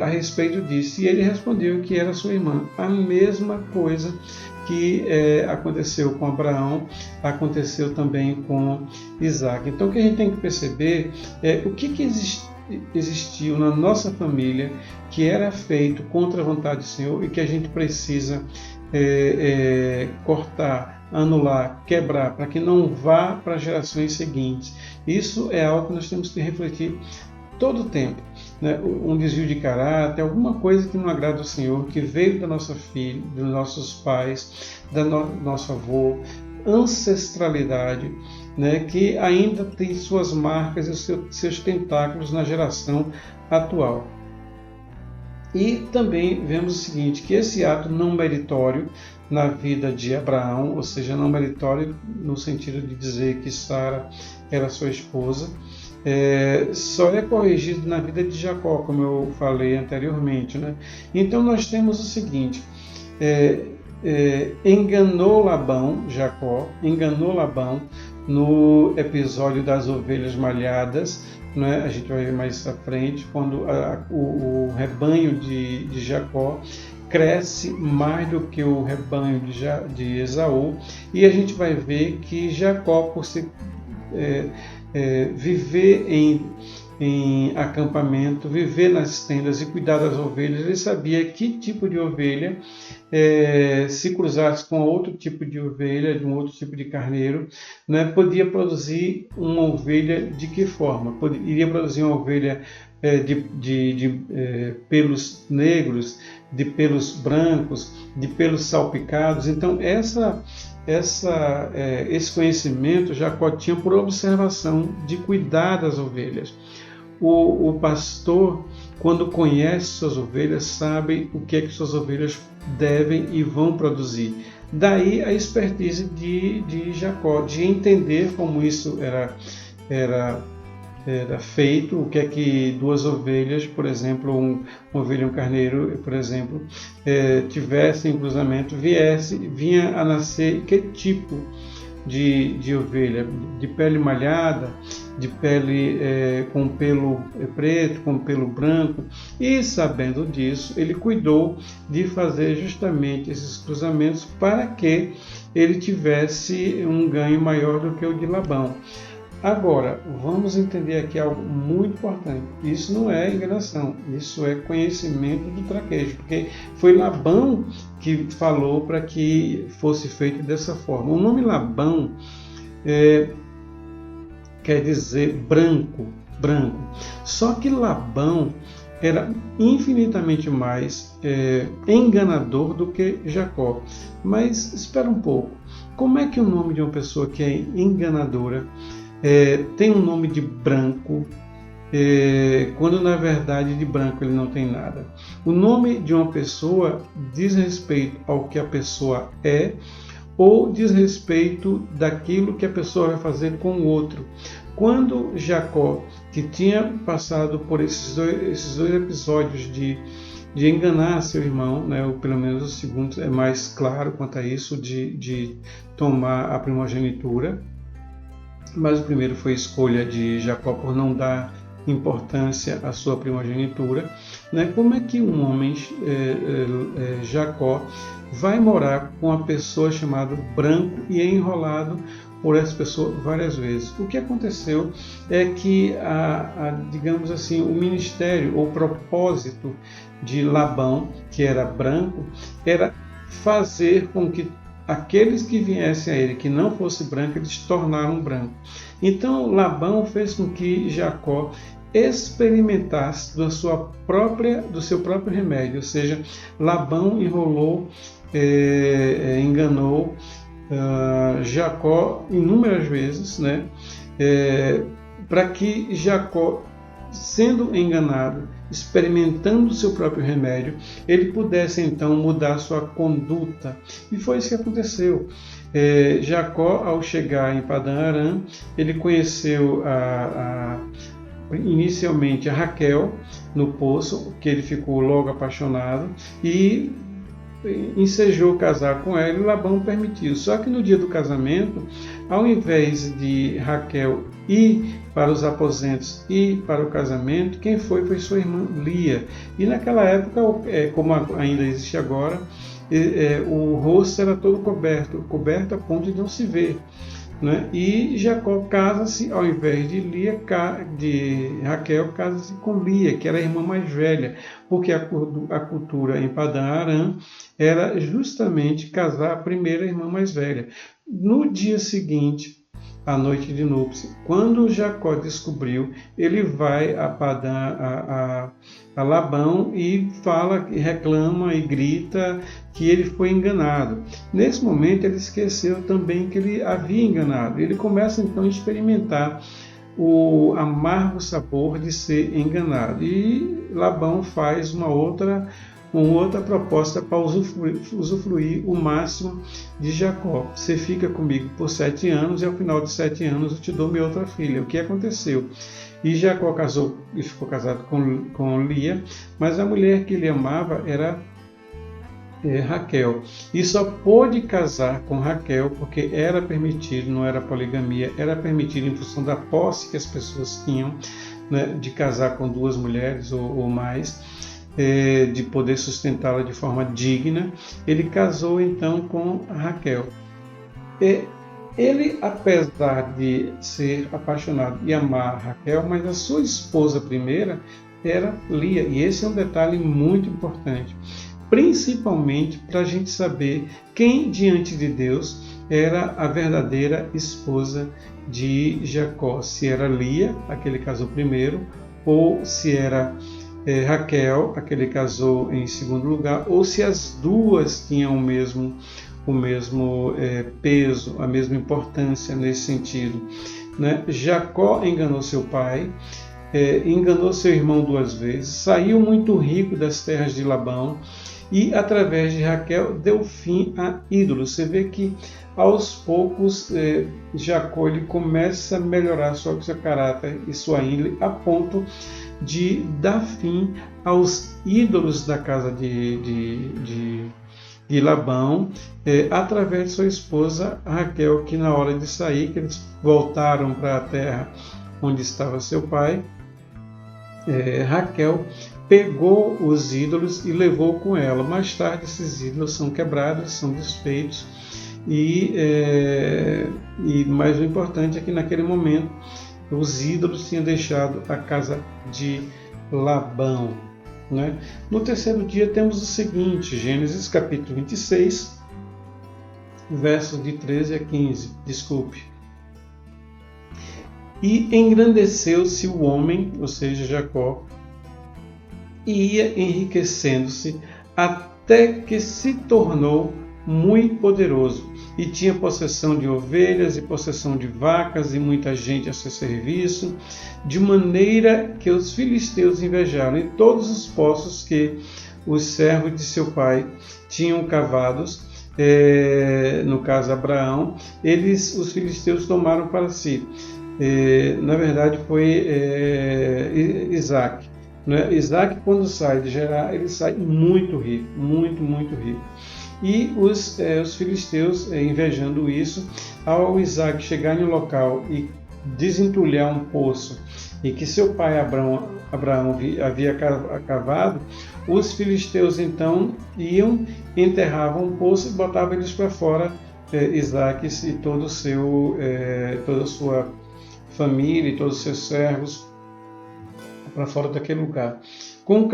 a respeito disso, e ele respondeu que era sua irmã. A mesma coisa que aconteceu com Abraão, aconteceu também com Isaac. Então o que a gente tem que perceber é o que existiu na nossa família que era feito contra a vontade do Senhor e que a gente precisa cortar, anular, quebrar, para que não vá para gerações seguintes. Isso é algo que nós temos que refletir todo o tempo, né? Um desvio de caráter, alguma coisa que não agrada ao Senhor, que veio da nossa filha, dos nossos pais, nosso avô, ancestralidade, né? Que ainda tem suas marcas e seus tentáculos na geração atual. E também vemos o seguinte, que esse ato não meritório na vida de Abraão, ou seja, não meritório no sentido de dizer que Sara era sua esposa, só é corrigido na vida de Jacó, como eu falei anteriormente, né? Então nós temos o seguinte: enganou Labão, Jacó, enganou Labão no episódio das ovelhas malhadas, né? A gente vai ver mais à frente, quando o rebanho de Jacó cresce mais do que o rebanho de Esaú, e a gente vai ver que Jacó, por se viver em acampamento, viver nas tendas e cuidar das ovelhas, ele sabia que tipo de ovelha, se cruzasse com outro tipo de ovelha, de um outro tipo de carneiro, né, podia produzir uma ovelha de que forma? Iria produzir uma ovelha de pelos negros, de pelos brancos, de pelos salpicados. Então esse conhecimento Jacó tinha por observação de cuidar das ovelhas. O pastor, quando conhece suas ovelhas, sabe o que é que suas ovelhas devem e vão produzir. Daí a expertise de Jacó, de entender como isso era feito, o que é que duas ovelhas, por exemplo, uma ovelha e um carneiro, por exemplo, tivessem cruzamento, vinha a nascer que tipo de ovelha, de pele malhada, de pele com pelo preto, com pelo branco, e sabendo disso, ele cuidou de fazer justamente esses cruzamentos para que ele tivesse um ganho maior do que o de Labão. Agora, vamos entender aqui algo muito importante. Isso não é enganação, isso é conhecimento do traquejo, porque foi Labão que falou para que fosse feito dessa forma. O nome Labão quer dizer branco. Só que Labão era infinitamente mais enganador do que Jacó. Mas espera um pouco, como é que o nome de uma pessoa que é enganadora tem um nome de branco, quando na verdade de branco ele não tem nada? O nome de uma pessoa diz respeito ao que a pessoa é, ou diz respeito daquilo que a pessoa vai fazer com o outro. Quando Jacó, que tinha passado por esses dois episódios de enganar seu irmão, né, ou pelo menos o segundo é mais claro quanto a isso, de tomar a primogenitura, mas o primeiro foi escolha de Jacó por não dar importância à sua primogenitura, né? Como é que um homem, Jacó, vai morar com uma pessoa chamada branco e é enrolado por essa pessoa várias vezes? O que aconteceu é que, digamos assim, o ministério ou propósito de Labão, que era branco, era fazer com que aqueles que viessem a ele, que não fosse branco, eles se tornaram branco. Então Labão fez com que Jacó experimentasse do seu próprio remédio, ou seja, Labão enrolou, enganou Jacó inúmeras vezes, né? Para que Jacó, sendo enganado, experimentando o seu próprio remédio, ele pudesse então mudar sua conduta. E foi isso que aconteceu. Jacó, ao chegar em Padã Arã, ele conheceu inicialmente a Raquel no poço, que ele ficou logo apaixonado e ensejou casar com ela, e Labão permitiu. Só que no dia do casamento, ao invés de Raquel ir para os aposentos e para o casamento, quem foi sua irmã Lia. E naquela época, como ainda existe agora, o rosto era todo coberto a ponto de não se ver, né? E Jacó casa-se, ao invés de Raquel, casa-se com Lia, que era a irmã mais velha, porque a cultura em Padã Arã era justamente casar a primeira irmã mais velha. No dia seguinte, à noite de núpcias, quando Jacó descobriu, ele vai a Labão e fala, reclama e grita que ele foi enganado. Nesse momento ele esqueceu também que ele havia enganado. Ele começa então a experimentar o amargo sabor de ser enganado. E Labão faz uma outra proposta para usufruir o máximo de Jacó. Você fica comigo por 7 anos e ao final de 7 anos eu te dou minha outra filha. O que aconteceu? E Jacó casou e ficou casado com Lia, mas a mulher que ele amava era Raquel. E só pôde casar com Raquel porque era permitido, não era poligamia, era permitido em função da posse que as pessoas tinham, né, de casar com 2 mulheres ou mais, de poder sustentá-la de forma digna. Ele casou então com Raquel. Ele, apesar de ser apaixonado e amar Raquel, mas a sua esposa primeira era Lia. E esse é um detalhe muito importante, principalmente para a gente saber quem diante de Deus era a verdadeira esposa de Jacó. Se era Lia, a que ele casou primeiro, ou se era Raquel, a que ele casou em segundo lugar, ou se as duas tinham o mesmo peso, a mesma importância nesse sentido, né? Jacó enganou seu pai, enganou seu irmão 2 vezes, saiu muito rico das terras de Labão e, através de Raquel, deu fim a ídolos. Você vê que, aos poucos, Jacó ele começa a melhorar seu caráter e sua índole, a ponto de dar fim aos ídolos da casa de Labão, através de sua esposa Raquel, que na hora de sair, que eles voltaram para a terra onde estava seu pai, Raquel pegou os ídolos e levou com ela. Mais tarde esses ídolos são quebrados, são desfeitos, mas o importante é que naquele momento os ídolos tinham deixado a casa de Labão, né? No terceiro dia temos o seguinte, Gênesis capítulo 26, versos de 13 a 15, E engrandeceu-se o homem, ou seja, Jacó, e ia enriquecendo-se até que se tornou muito poderoso, e tinha possessão de ovelhas e possessão de vacas e muita gente a seu serviço, de maneira que os filisteus invejaram. E todos os poços que os servos de seu pai tinham cavados, no caso Abraão, os filisteus tomaram para si. Na verdade foi Isaac. Né? Isaac, quando sai de Gerar, ele sai muito rico, muito rico. E os filisteus, invejando isso, ao Isaac chegar no local e desentulhar um poço e que seu pai Abraão havia cavado, os filisteus então iam, enterravam um poço e botavam eles para fora, Isaque e toda a sua família e todos os seus servos para fora daquele lugar. Com o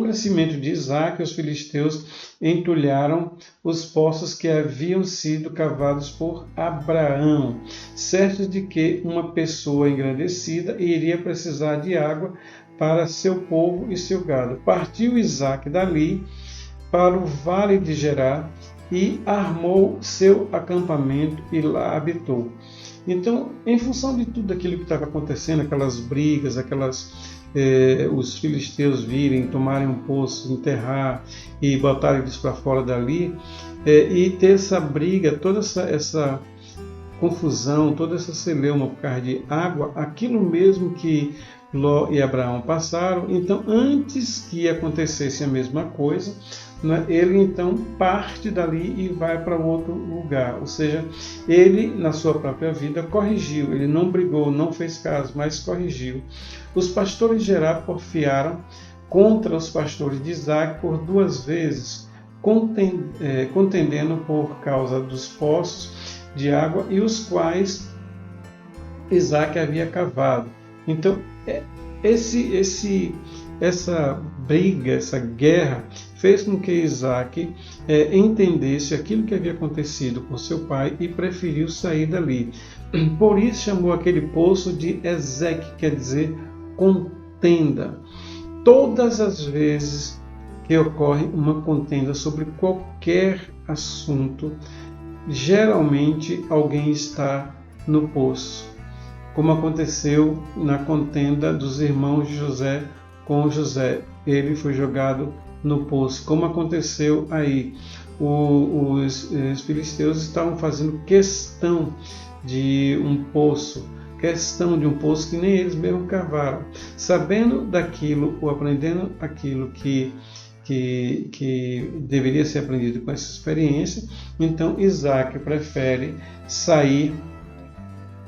crescimento de Isaque, os filisteus entulharam os poços que haviam sido cavados por Abraão, certos de que uma pessoa engrandecida iria precisar de água para seu povo e seu gado. Partiu Isaque dali para o vale de Gerar e armou seu acampamento e lá habitou. Então, em função de tudo aquilo que estava acontecendo, aquelas brigas, os filisteus virem, tomarem um poço, enterrar e botarem eles para fora dali, e ter essa briga, toda essa confusão, toda essa celeuma por causa de água, aquilo mesmo que Ló e Abraão passaram. Então, antes que acontecesse a mesma coisa, né, ele então parte dali e vai para outro lugar. Ou seja, ele, na sua própria vida, corrigiu. Ele não brigou, não fez caso, mas corrigiu. Os pastores de Gerar porfiaram contra os pastores de Isaque por 2 vezes, contendendo por causa dos poços de água e os quais Isaque havia cavado. Então, essa briga, essa guerra, fez com que Isaque entendesse aquilo que havia acontecido com seu pai e preferiu sair dali. Por isso chamou aquele poço de Ezeque, quer dizer contenda. Todas as vezes que ocorre uma contenda sobre qualquer assunto, geralmente alguém está no poço, como aconteceu na contenda dos irmãos de José com José. Ele foi jogado no poço. Como aconteceu aí, os filisteus estavam fazendo questão de um poço que nem eles mesmos cavaram. Sabendo daquilo, ou aprendendo aquilo que deveria ser aprendido com essa experiência, então Isaque prefere sair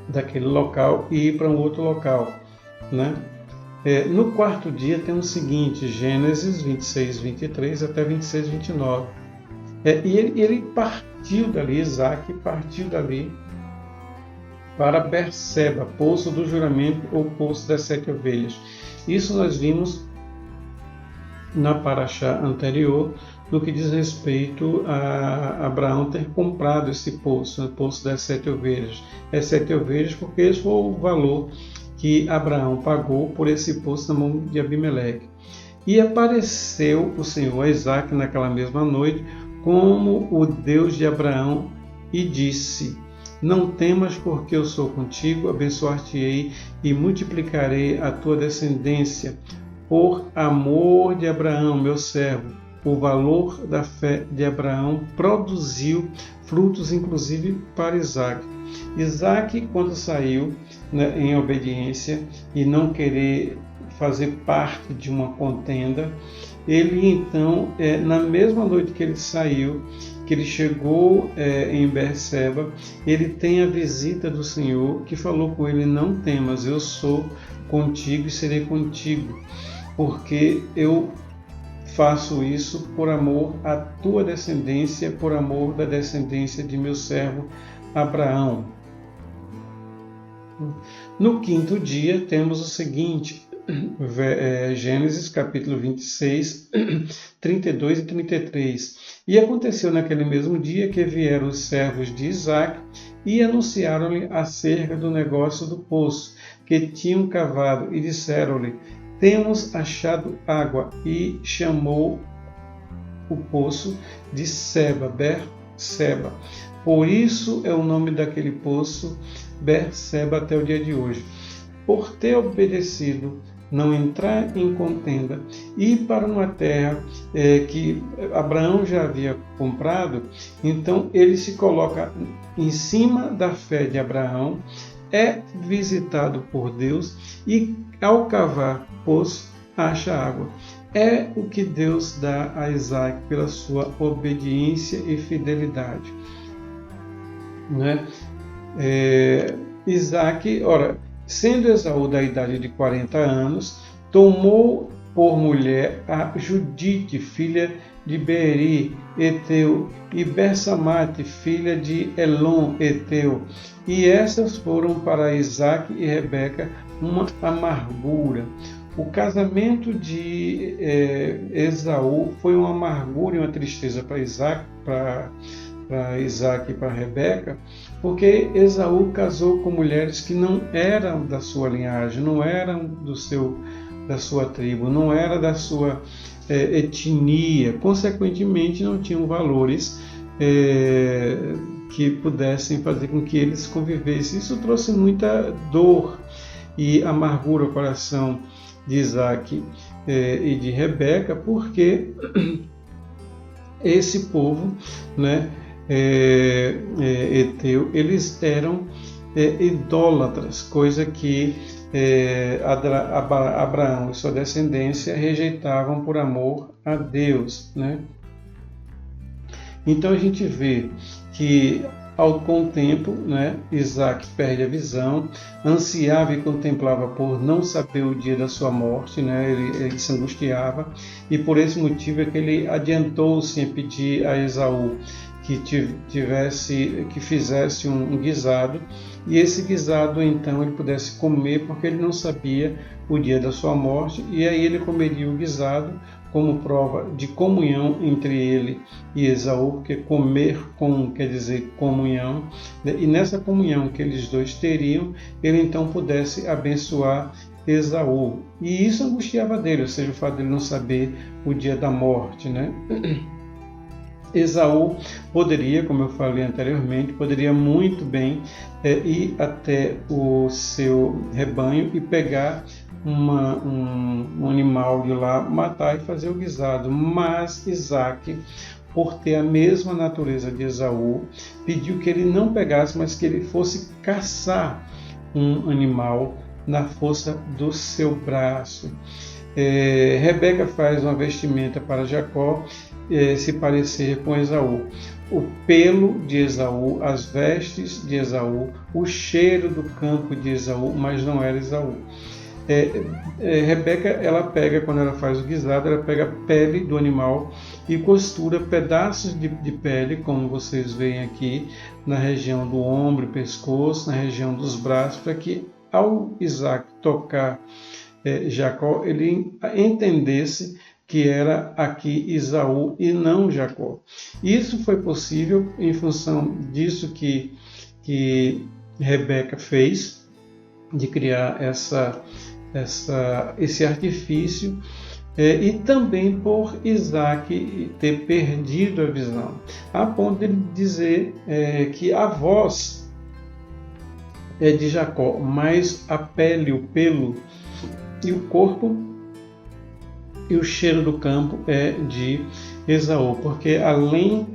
daquele local e ir para um outro local, né? No 4º dia tem o seguinte, Gênesis 26, 23 até 26, 29. E ele partiu dali, Isaque partiu dali para Berseba, poço do juramento ou poço das 7 ovelhas. Isso nós vimos na paraxá anterior, no que diz respeito a Abraão ter comprado esse poço, o poço das 7 ovelhas. 7 ovelhas porque esse foi o valor que Abraão pagou por esse poço na mão de Abimeleque. E apareceu o Senhor a Isaque naquela mesma noite como o Deus de Abraão e disse: não temas, porque eu sou contigo, abençoar-te-ei e multiplicarei a tua descendência. Por amor de Abraão, meu servo, o valor da fé de Abraão produziu frutos, inclusive para Isaque. Isaque, quando saiu, né, em obediência e não querer fazer parte de uma contenda, ele então, na mesma noite que ele saiu, que ele chegou em Berseba, ele tem a visita do Senhor, que falou com ele: não temas, eu sou contigo e serei contigo, porque eu faço isso por amor à tua descendência, por amor da descendência de meu servo Abraão. No 5º dia temos o seguinte, Gênesis capítulo 26, 32 e 33. E aconteceu naquele mesmo dia que vieram os servos de Isaque e anunciaram-lhe acerca do negócio do poço que tinham cavado e disseram-lhe: temos achado água. E chamou o poço de Seba, Berseba. Por isso é o nome daquele poço Berseba até o dia de hoje. Por ter obedecido, não entrar em contenda, ir para uma terra que Abraão já havia comprado, então ele se coloca em cima da fé de Abraão, é visitado por Deus e, ao cavar poço, acha água. É o que Deus dá a Isaque pela sua obediência e fidelidade, né? Isaac, ora, sendo Esaú da idade de 40 anos, tomou por mulher a Judite, filha de Beeri, Eteu, e Bersamate, filha de Elon, Eteu. E essas foram para Isaac e Rebeca uma amargura. O casamento de Esaú foi uma amargura e uma tristeza para Isaac, e para Rebeca, porque Esaú casou com mulheres que não eram da sua linhagem, não eram da sua tribo, não era da sua etnia, consequentemente não tinham valores que pudessem fazer com que eles convivessem. Isso trouxe muita dor e amargura ao coração de Isaac e de Rebeca, porque esse povo, né, Eteu, eles eram idólatras, coisa que Abraão e sua descendência rejeitavam por amor a Deus, né? Então a gente vê que com o tempo, né, Isaac perde a visão, ansiava e contemplava por não saber o dia da sua morte, né, ele se angustiava, e por esse motivo é que ele adiantou-se em pedir a Esaú que fizesse um guisado, e esse guisado então ele pudesse comer, porque ele não sabia o dia da sua morte, e aí ele comeria o guisado como prova de comunhão entre ele e Esaú, porque comer quer dizer comunhão, e nessa comunhão que eles dois teriam, ele então pudesse abençoar Esaú. E isso angustiava dele, ou seja, o fato de ele não saber o dia da morte, né? Esaú poderia, como eu falei anteriormente, poderia muito bem ir até o seu rebanho e pegar um animal de lá, matar e fazer o guisado. Mas Isaac, por ter a mesma natureza de Esaú, pediu que ele não pegasse, mas que ele fosse caçar um animal na força do seu braço. Rebeca faz uma vestimenta para Jacó se parecer com Esaú. O pelo de Esaú, as vestes de Esaú, o cheiro do campo de Esaú, mas não era Esaú. Rebeca, ela pega, quando ela faz o guisado, ela pega a pele do animal e costura pedaços de pele, como vocês veem aqui, na região do ombro e pescoço, na região dos braços, para que ao Isaac tocar Jacó, ele entendesse que era aqui Esaú e não Jacó. Isso foi possível em função disso que Rebeca fez, de criar esse artifício, e também por Isaac ter perdido a visão, a ponto de ele dizer que a voz é de Jacó, mas a pele, o pelo e o corpo e o cheiro do campo é de Esaú, porque além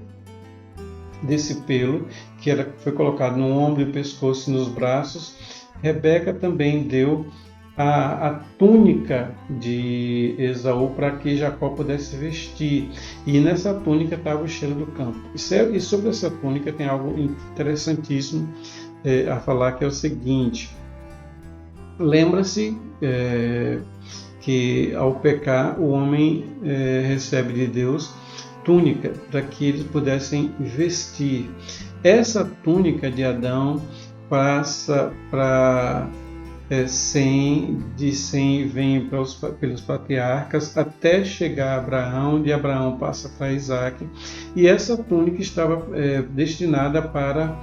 desse pelo que foi colocado no ombro, no pescoço e nos braços, Rebeca também deu a túnica de Esaú para que Jacó pudesse vestir, e nessa túnica estava o cheiro do campo. E sobre essa túnica tem algo interessantíssimo a falar, que é o seguinte: lembra-se que ao pecar o homem recebe de Deus túnica para que eles pudessem vestir. Essa túnica de Adão passa para de Sem vem pelos patriarcas até chegar a Abraão, de Abraão passa para Isaac, e essa túnica estava destinada para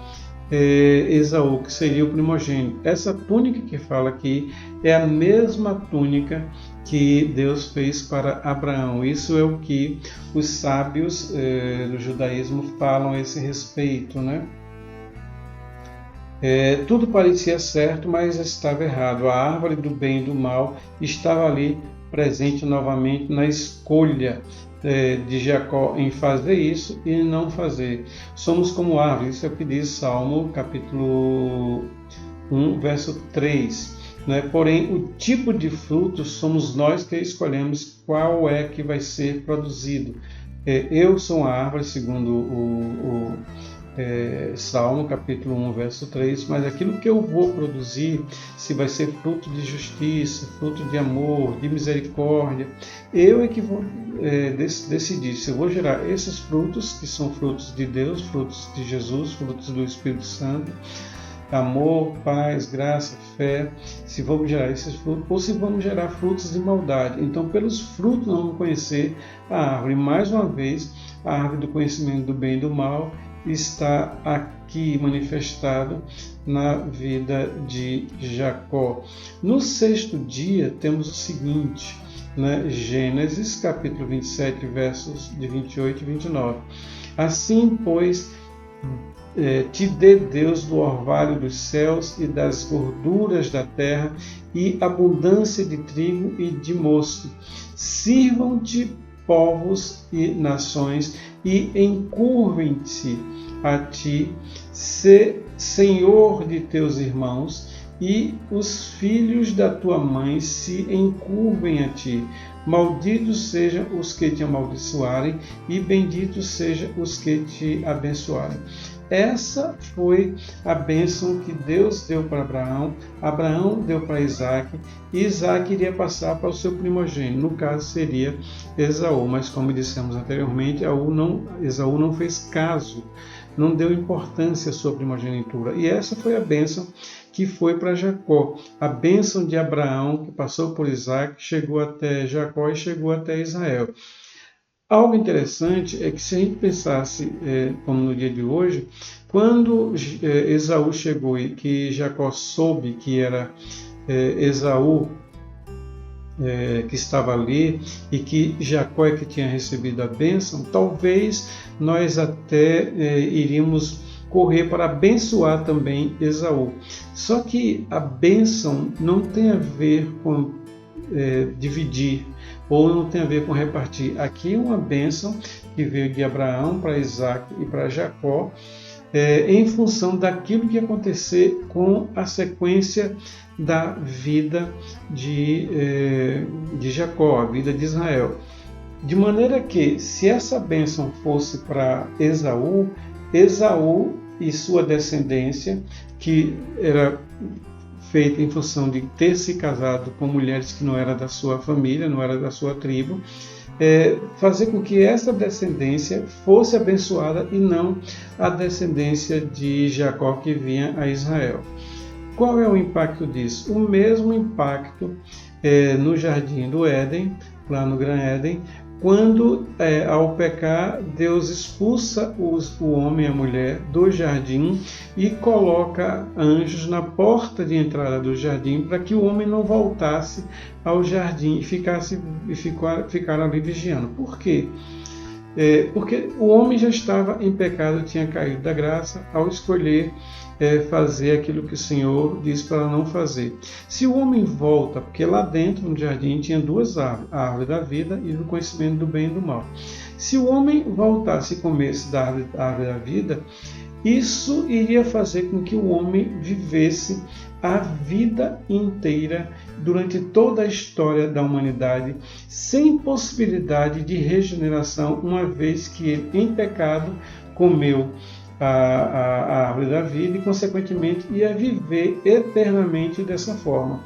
Esaú, que seria o primogênito. Essa túnica que fala aqui é a mesma túnica que Deus fez para Abraão. Isso é o que os sábios do judaísmo falam a esse respeito, né? Tudo parecia certo, mas estava errado. A árvore do bem e do mal estava ali presente novamente na escolha de Jacó em fazer isso e não fazer. Somos como árvores, isso é o que diz Salmo capítulo 1, verso 3. Porém, o tipo de fruto somos nós que escolhemos qual é que vai ser produzido. Eu sou uma árvore, segundo Salmo capítulo 1, verso 3, mas aquilo que eu vou produzir, se vai ser fruto de justiça, fruto de amor, de misericórdia, eu é que vou decidir se eu vou gerar esses frutos, que são frutos de Deus, frutos de Jesus, frutos do Espírito Santo, amor, paz, graça, fé, se vamos gerar esses frutos, ou se vamos gerar frutos de maldade. Então, pelos frutos nós vamos conhecer a árvore. Mais uma vez, a árvore do conhecimento do bem e do mal está aqui manifestado na vida de Jacó. No sexto dia temos o seguinte, Gênesis capítulo 27, versos de 28 e 29. Assim, pois, te dê Deus do orvalho dos céus e das gorduras da terra e abundância de trigo e de mosto. Sirvam-te povos e nações e encurvem-se a ti, sê senhor de teus irmãos, e os filhos da tua mãe se encurvem a ti. Malditos sejam os que te amaldiçoarem, e benditos sejam os que te abençoarem. Essa foi a bênção que Deus deu para Abraão, Abraão deu para Isaac, e Isaac iria passar para o seu primogênito, no caso seria Esaú, mas como dissemos anteriormente, Esaú não fez caso, não deu importância à sua primogenitura, e essa foi a bênção que foi para Jacó, a bênção de Abraão, que passou por Isaac, chegou até Jacó e chegou até Israel. Algo interessante é que se a gente pensasse, como no dia de hoje, quando Esaú chegou e que Jacó soube que era Esaú que estava ali e que Jacó é que tinha recebido a bênção, talvez nós até iríamos correr para abençoar também Esaú. Só que a bênção não tem a ver com dividir, ou não tem a ver com repartir. Aqui é uma bênção que veio de Abraão para Isaac e para Jacó, em função daquilo que ia acontecer com a sequência da vida de Jacó, a vida de Israel. De maneira que, se essa bênção fosse para Esaú e sua descendência, que era feita em função de ter se casado com mulheres que não eram da sua família, não eram da sua tribo, fazer com que essa descendência fosse abençoada e não a descendência de Jacó que vinha a Israel. Qual é o impacto disso? O mesmo impacto no Jardim do Éden, lá no Gran Éden, quando, ao pecar, Deus expulsa o homem e a mulher do jardim e coloca anjos na porta de entrada do jardim para que o homem não voltasse ao jardim e ficar ali vigiando. Por quê? Porque o homem já estava em pecado, tinha caído da graça ao escolher fazer aquilo que o Senhor disse para não fazer. Se o homem volta, porque lá dentro no jardim tinha duas árvores, a árvore da vida e do conhecimento do bem e do mal. Se o homem voltasse e comesse da árvore da vida, isso iria fazer com que o homem vivesse a vida inteira, durante toda a história da humanidade, sem possibilidade de regeneração, uma vez que ele, em pecado, comeu a árvore da vida e, consequentemente, ia viver eternamente dessa forma.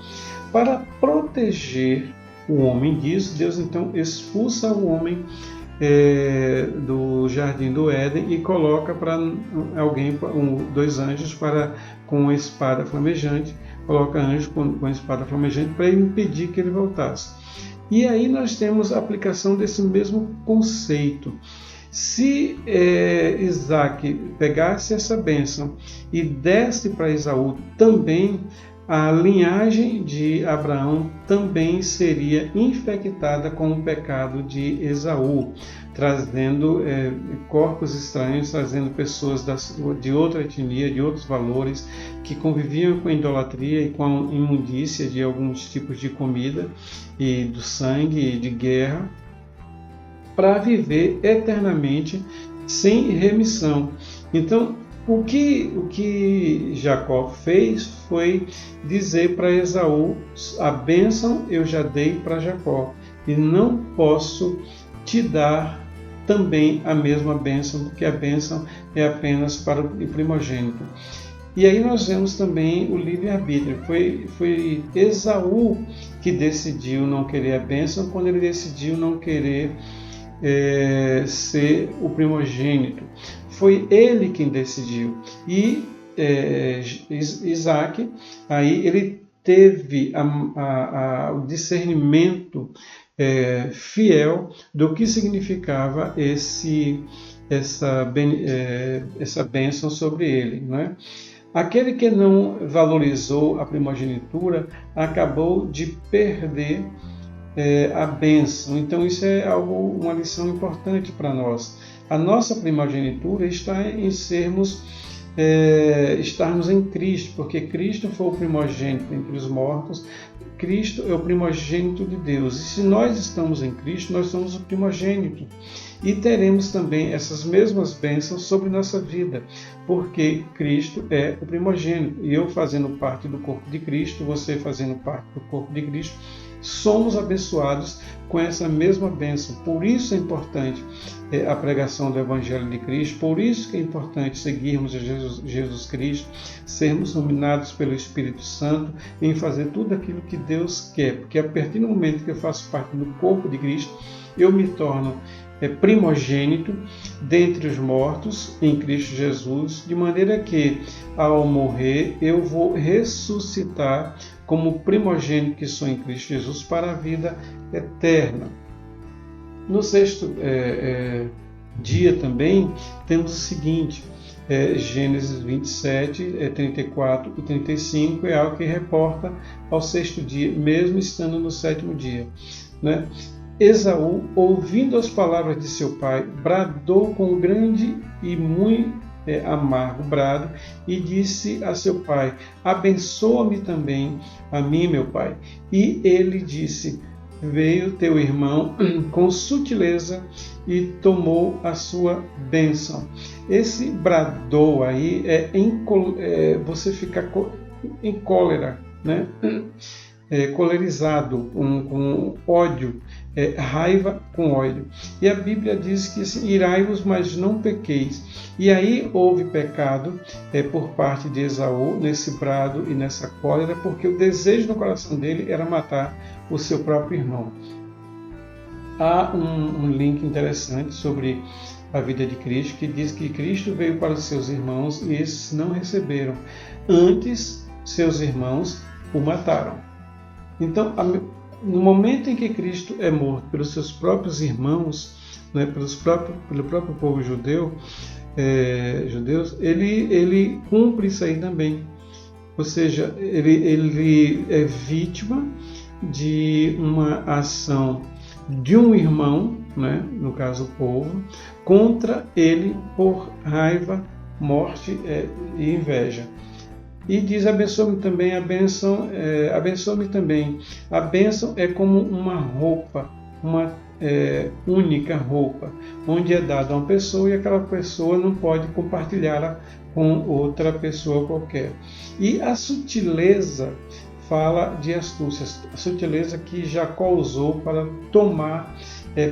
Para proteger o homem disso, Deus então expulsa o homem do jardim do Éden e coloca para alguém, dois anjos com a espada flamejante, coloca anjos com a espada flamejante para impedir que ele voltasse. E aí nós temos a aplicação desse mesmo conceito. Se Isaac pegasse essa bênção e desse para Esaú também, a linhagem de Abraão também seria infectada com o pecado de Esaú, trazendo corpos estranhos, trazendo pessoas de outra etnia, de outros valores, que conviviam com a idolatria e com a imundícia de alguns tipos de comida e do sangue e de guerra, para viver eternamente sem remissão. Então, o que Jacó fez foi dizer para Esaú: a bênção eu já dei para Jacó e não posso te dar também a mesma bênção, porque a bênção é apenas para o primogênito. E aí nós vemos também o livre-arbítrio. Foi Esaú que decidiu não querer a bênção quando ele decidiu não querer ser o primogênito. Foi ele quem decidiu. E Isaac, aí ele teve o discernimento fiel do que significava essa bênção sobre ele, não é? Aquele que não valorizou a primogenitura acabou de perder a bênção. Então isso é uma lição importante para nós. A nossa primogenitura está em estarmos em Cristo, porque Cristo foi o primogênito entre os mortos. Cristo é o primogênito de Deus. E se nós estamos em Cristo, nós somos o primogênito. E teremos também essas mesmas bênçãos sobre nossa vida, porque Cristo é o primogênito. E eu fazendo parte do corpo de Cristo, você fazendo parte do corpo de Cristo, somos abençoados com essa mesma bênção. Por isso é importante a pregação do Evangelho de Cristo, por isso que é importante seguirmos Jesus Cristo, sermos iluminados pelo Espírito Santo em fazer tudo aquilo que Deus quer, porque a partir do momento que eu faço parte do corpo de Cristo, eu me torno primogênito dentre os mortos em Cristo Jesus, de maneira que ao morrer eu vou ressuscitar como primogênito que sou em Cristo Jesus para a vida eterna. No sexto dia também temos o seguinte, Gênesis 27, 34 e 35 é algo que reporta ao sexto dia, mesmo estando no sétimo dia, né? Esaú, ouvindo as palavras de seu pai, bradou com grande e muito amargo brado e disse a seu pai: abençoa-me também a mim, meu pai. E ele disse: veio teu irmão com sutileza e tomou a sua bênção. Esse bradou aí você ficar em cólera, né? Colerizado, com ódio, raiva com ódio. E a Bíblia diz que assim, irai-vos, mas não pequeis. E aí houve pecado por parte de Esaú, nesse brado e nessa cólera, porque o desejo no coração dele era matar o seu próprio irmão. Há um link interessante sobre a vida de Cristo, que diz que Cristo veio para os seus irmãos e esses não receberam. Antes, seus irmãos o mataram. Então, no momento em que Cristo é morto pelos seus próprios irmãos, né, pelo próprio povo judeus, ele cumpre isso aí também. Ou seja, ele é vítima de uma ação de um irmão, né, no caso o povo, contra ele por raiva, morte e inveja. E diz: abençoa-me também, abençoa-me também. A bênção é como uma roupa, uma única roupa, onde é dada a uma pessoa e aquela pessoa não pode compartilhá-la com outra pessoa qualquer. E a sutileza fala de astúcia, a sutileza que Jacó usou para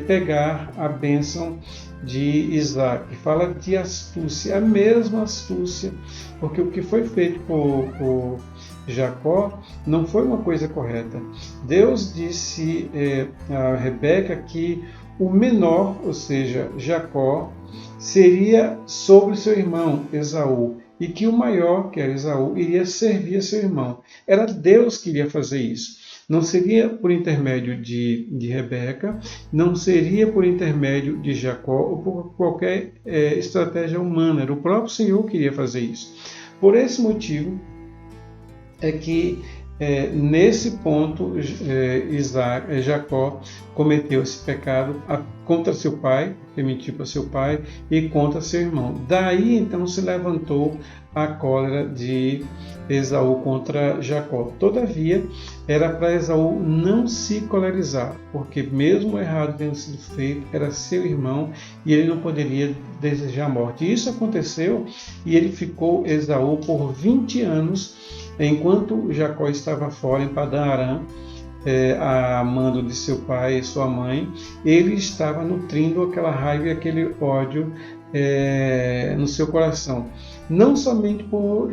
pegar a bênção de Isaac. Fala de astúcia, a mesma astúcia, porque o que foi feito por Jacó não foi uma coisa correta. Deus disse a Rebeca que o menor, ou seja, Jacó, seria sobre seu irmão Esaú, e que o maior, que era Esaú, iria servir a seu irmão. Era Deus que iria fazer isso. Não seria por intermédio de Rebeca, não seria por intermédio de Jacó ou por qualquer estratégia humana. Era o próprio Senhor que iria fazer isso. Por esse motivo é que nesse ponto Jacó cometeu esse pecado contra seu pai, que mentiu para seu pai, e contra seu irmão. Daí então se levantou a cólera de Esaú contra Jacó. Todavia, era para Esaú não se colerizar, porque mesmo o errado tendo sido feito, era seu irmão e ele não poderia desejar a morte. E isso aconteceu e ele ficou, Esaú, por 20 anos, enquanto Jacó estava fora em Padã Arã, a mando de seu pai e sua mãe, ele estava nutrindo aquela raiva e aquele ódio no seu coração. Não somente por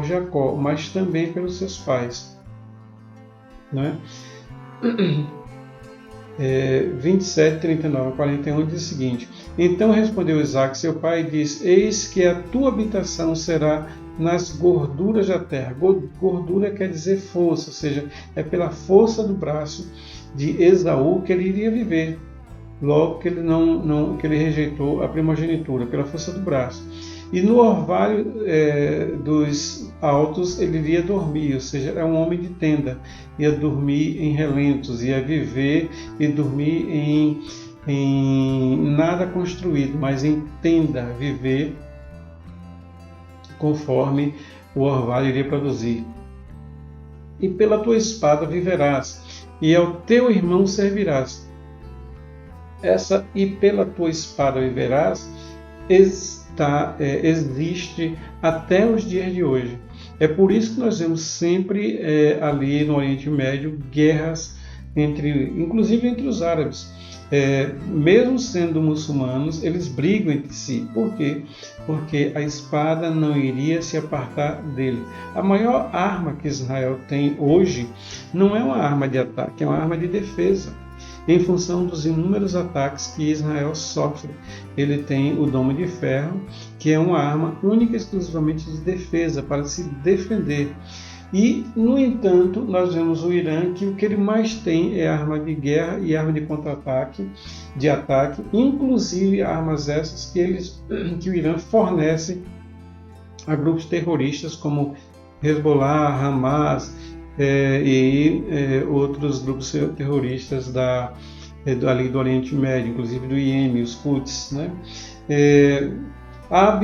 Jacó, mas também pelos seus pais. Né? 27, 39 a 41 diz o seguinte: Então respondeu Isaque, seu pai, e disse: Eis que a tua habitação será nas gorduras da terra. Gordura quer dizer força, ou seja, é pela força do braço de Esaú que ele iria viver. Logo que ele que ele rejeitou a primogenitura, pela força do braço. E no orvalho dos altos ele iria dormir, ou seja, era um homem de tenda, ia dormir em relentos, ia viver e dormir em nada construído, mas em tenda, viver conforme o orvalho iria produzir. E pela tua espada viverás, e ao teu irmão servirás. E pela tua espada viverás existe até os dias de hoje. É por isso que nós vemos sempre ali no Oriente Médio guerras inclusive entre os árabes. Mesmo sendo muçulmanos, eles brigam entre si. Por quê? Porque a espada não iria se apartar dele. A maior arma que Israel tem hoje não é uma arma de ataque, é uma arma de defesa. Em função dos inúmeros ataques que Israel sofre, ele tem o Domo de Ferro, que é uma arma única e exclusivamente de defesa, para se defender. E, no entanto, nós vemos o Irã, que o que ele mais tem é arma de guerra e arma de contra-ataque, de ataque, inclusive armas essas que o Irã fornece a grupos terroristas como Hezbollah, Hamas, e outros grupos terroristas ali do Oriente Médio, inclusive do Iêmen, os Houthis, né? A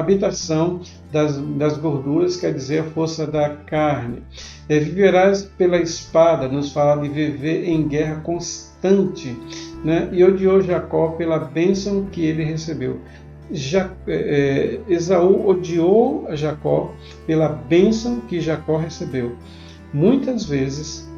habitação das gorduras quer dizer a força da carne. Viverás pela espada, nos fala de viver em guerra constante, né? E odiou Jacó pela bênção que ele recebeu. Esaú odiou a Jacó pela bênção que Jacó recebeu. Muitas vezes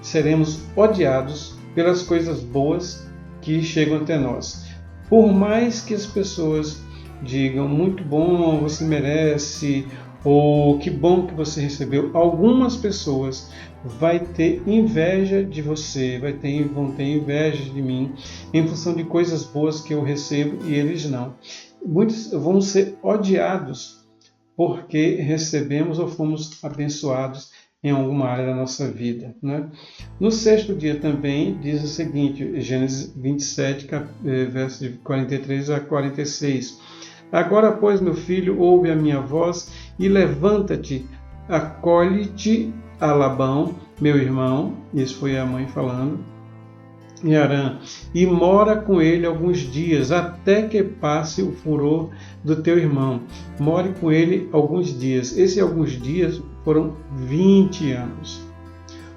seremos odiados pelas coisas boas que chegam até nós. Por mais que as pessoas digam muito bom, você merece, ou que bom que você recebeu, algumas pessoas vai ter inveja de você, vão ter inveja de mim, em função de coisas boas que eu recebo e eles não. Muitos vão ser odiados porque recebemos ou fomos abençoados em alguma área da nossa vida, né? No sexto dia também diz o seguinte, Gênesis 27, versos de 43 a 46. Agora, pois, meu filho, ouve a minha voz e levanta-te, acolhe-te a Labão, meu irmão, isso foi a mãe falando, em Harã, e mora com ele alguns dias, até que passe o furor do teu irmão. More com ele alguns dias. Esses alguns dias foram 20 anos.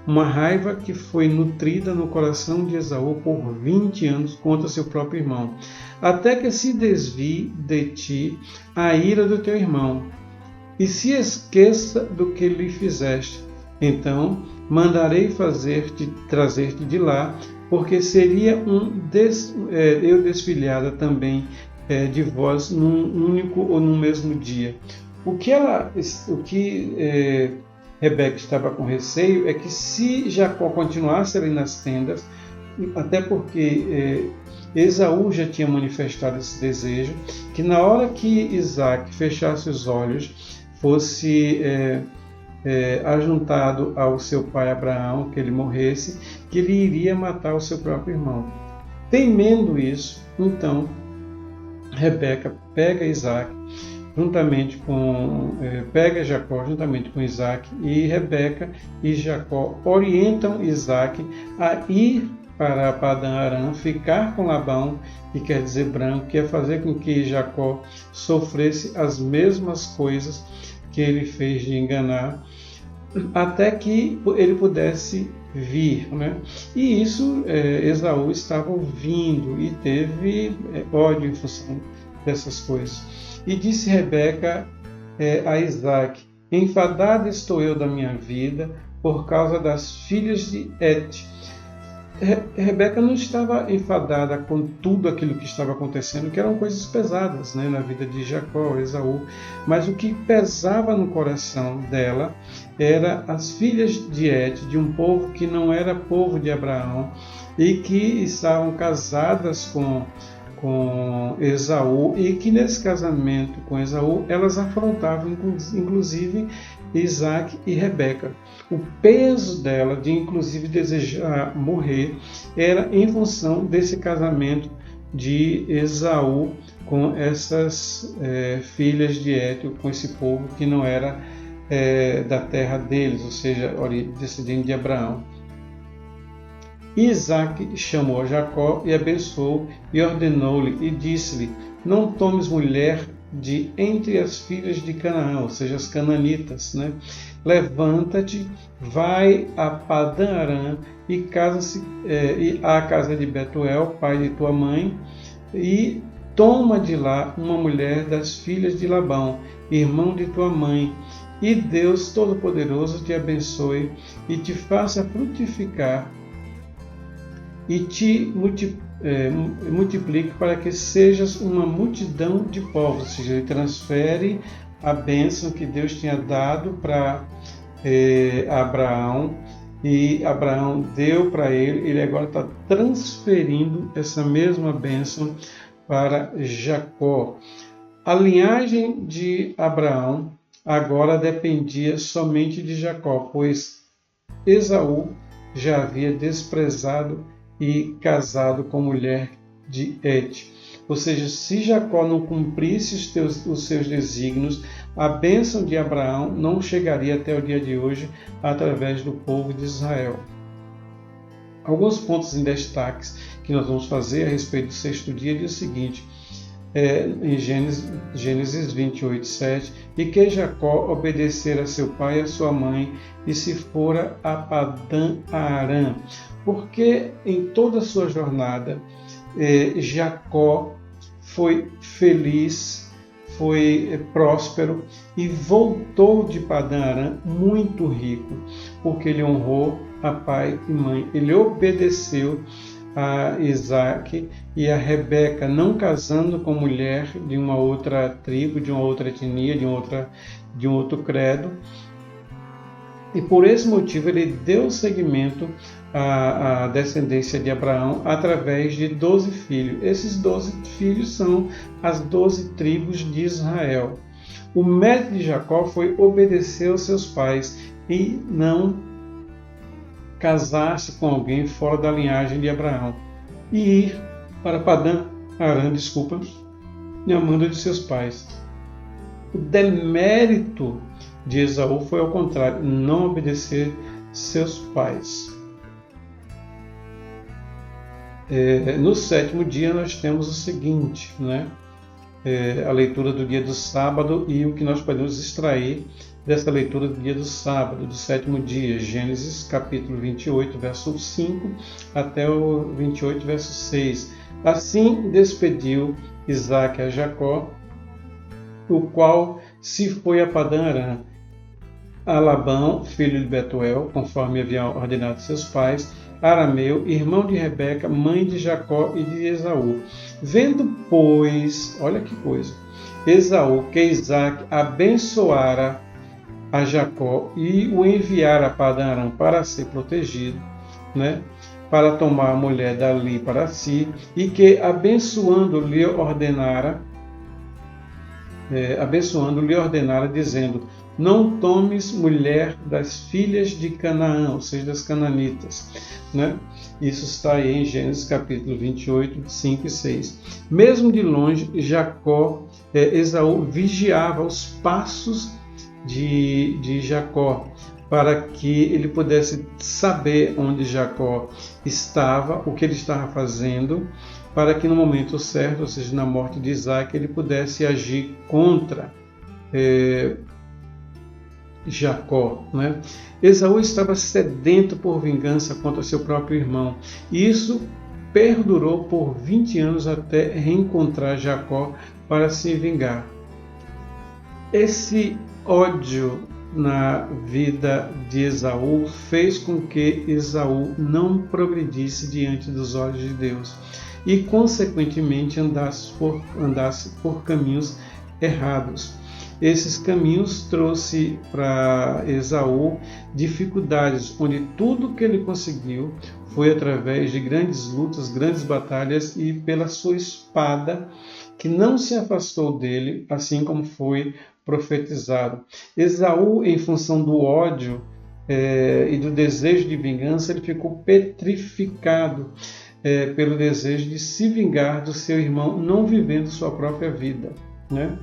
Uma raiva que foi nutrida no coração de Esaú por 20 anos contra seu próprio irmão, até que se desvie de ti a ira do teu irmão, e se esqueça do que lhe fizeste. Então mandarei trazer-te de lá, porque seria eu desfilhada também de vós num único ou num mesmo dia. O que Rebeca estava com receio é que se Jacó continuasse ali nas tendas, até porque Esaú já tinha manifestado esse desejo, que na hora que Isaque fechasse os olhos, fosse ajuntado ao seu pai Abraão, que ele morresse, que ele iria matar o seu próprio irmão. Temendo isso, então, Rebeca pega Jacó juntamente com Isaque, e Rebeca e Jacó orientam Isaque a ir para Padã-Arã, ficar com Labão, que quer dizer branco, que é fazer com que Jacó sofresse as mesmas coisas que ele fez de enganar, até que ele pudesse vir, né? E isso Esaú estava ouvindo e teve ódio em função dessas coisas. E disse Rebeca a Isaque: enfadada estou eu da minha vida, por causa das filhas de Et. Rebeca não estava enfadada com tudo aquilo que estava acontecendo, que eram coisas pesadas, né, na vida de Jacó, Esaú, mas o que pesava no coração dela era as filhas de Et, de um povo que não era povo de Abraão e que estavam casadas com Esaú, e que nesse casamento com Esaú elas afrontavam inclusive Isaac e Rebeca. O peso dela de inclusive desejar morrer era em função desse casamento de Esaú com essas filhas de Et, com esse povo que não era da terra deles, ou seja, descendente de Abraão. Isaac chamou a Jacó e abençoou e ordenou-lhe e disse-lhe: não tomes mulher de entre as filhas de Canaã, ou seja, as cananitas, né? Levanta-te, vai a Padã-Arã e casa-se à casa de Betuel, pai de tua mãe, e toma de lá uma mulher das filhas de Labão, irmão de tua mãe, e Deus Todo-Poderoso te abençoe e te faça frutificar e te multiplique para que sejas uma multidão de povos. Ou seja, ele transfere a bênção que Deus tinha dado para Abraão, e Abraão deu para ele agora está transferindo essa mesma bênção para Jacó. A linhagem de Abraão agora dependia somente de Jacó, pois Esaú já havia desprezado e casado com mulher de Et. Ou seja, se Jacó não cumprisse os seus desígnios, a bênção de Abraão não chegaria até o dia de hoje através do povo de Israel. Alguns pontos em destaques que nós vamos fazer a respeito do sexto dia diz o seguinte, em Gênesis 28, 7, e que Jacó obedecera a seu pai e a sua mãe e se fora a Padã-Arã, porque em toda a sua jornada Jacó foi feliz, foi próspero e voltou de Padã-Arã muito rico, porque ele honrou a pai e mãe, ele obedeceu a Isaac e a Rebeca, não casando com mulher de uma outra tribo, de uma outra etnia, de um outro credo. E por esse motivo ele deu seguimento à descendência de Abraão através de 12 filhos. Esses 12 filhos são as 12 tribos de Israel. O mérito de Jacó foi obedecer aos seus pais e não casar-se com alguém fora da linhagem de Abraão e ir para Padã-Arã, e a manda de seus pais. O demérito de Esaú foi ao contrário, não obedecer seus pais. No sétimo dia nós temos o seguinte, né? A leitura do dia do sábado e o que nós podemos extrair dessa leitura do dia do sábado, do sétimo dia, Gênesis capítulo 28, verso 5 até o 28, verso 6. Assim despediu Isaac a Jacó, o qual se foi a Padã-Arã, a Labão, filho de Betuel, conforme havia ordenado seus pais, arameu, irmão de Rebeca, mãe de Jacó e de Esaú. Vendo, pois, olha que coisa, Esaú que Isaac abençoara a Jacó e o enviara a Padã-Arã para ser protegido, né? Para tomar a mulher dali para si, e que abençoando lhe ordenara, dizendo: não tomes mulher das filhas de Canaã, ou seja, das cananitas, né? Isso está aí em Gênesis capítulo 28, 5 e 6. Mesmo de longe, Esaú vigiava os passos de Jacó, para que ele pudesse saber onde Jacó estava, o que ele estava fazendo, para que no momento certo, ou seja, na morte de Isaac, ele pudesse agir contra Jacó, né? Esaú estava sedento por vingança contra seu próprio irmão. Isso perdurou por 20 anos até reencontrar Jacó para se vingar. Esse ódio na vida de Esaú fez com que Esaú não progredisse diante dos olhos de Deus e, consequentemente, andasse por caminhos errados. Esses caminhos trouxe para Esaú dificuldades, onde tudo que ele conseguiu foi através de grandes lutas, grandes batalhas e pela sua espada, que não se afastou dele, assim como foi profetizado. Esaú, em função do ódio e do desejo de vingança, ele ficou petrificado pelo desejo de se vingar do seu irmão, não vivendo sua própria vida, né?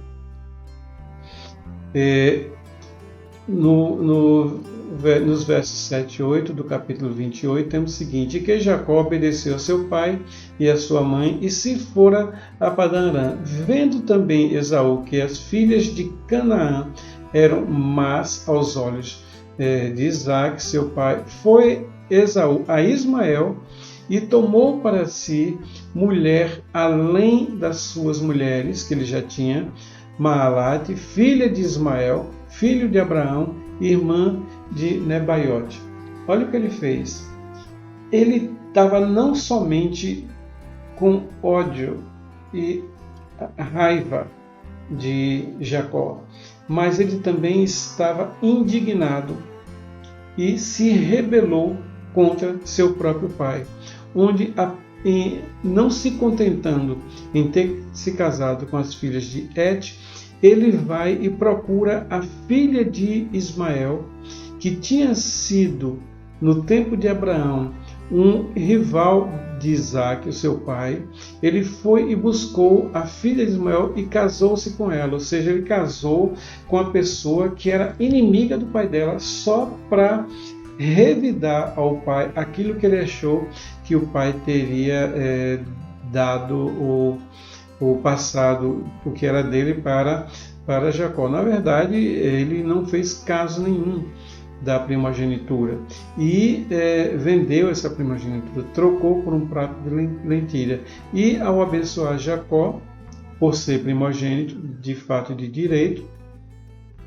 Nos versos 7 e 8 do capítulo 28, temos o seguinte: que Jacó obedeceu a seu pai e a sua mãe, e se fora a Padã-Arã. Vendo também Esaú que as filhas de Canaã eram más aos olhos de Isaque, seu pai, foi Esaú a Ismael e tomou para si mulher além das suas mulheres, que ele já tinha, Maalate, filha de Ismael, filho de Abraão, irmã de Nebaiote. Olha o que ele fez. Ele estava não somente com ódio e raiva de Jacó, mas ele também estava indignado e se rebelou contra seu próprio pai, onde não se contentando em ter se casado com as filhas de Et, ele vai e procura a filha de Ismael, que tinha sido, no tempo de Abraão, um rival de Isaque, o seu pai. Ele foi e buscou a filha de Ismael e casou-se com ela, ou seja, ele casou com a pessoa que era inimiga do pai dela, só para revidar ao pai aquilo que ele achou que o pai teria dado o passado, o que era dele, para Jacó. Na verdade, ele não fez caso nenhum da primogenitura e vendeu essa primogenitura, trocou por um prato de lentilha. E ao abençoar Jacó, por ser primogênito, de fato e de direito,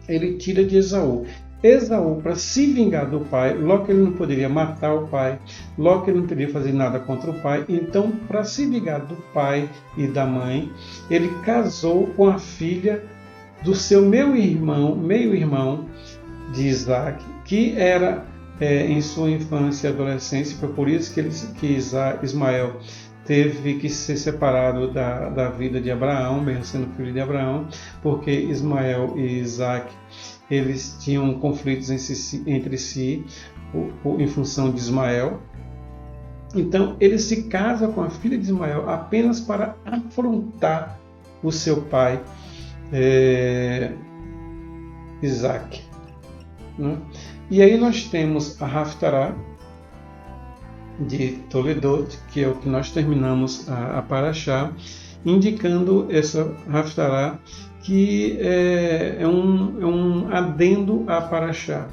ele tira de Esaú. Esaú, para se vingar do pai, logo que ele não poderia matar o pai, logo que ele não poderia fazer nada contra o pai, então, para se vingar do pai e da mãe, ele casou com a filha do seu meio-irmão de Isaque, que era em sua infância e adolescência. Foi por isso que Ismael teve que ser separado da vida de Abraão, mesmo sendo filho de Abraão, porque Ismael e Isaque, eles tinham conflitos entre si em função de Ismael. Então, ele se casa com a filha de Ismael apenas para afrontar o seu pai, Isaque. Né? E aí nós temos a Haftará de Toledot, que é o que nós terminamos a Parashá, indicando essa Haftará, que é um adendo à Parashá.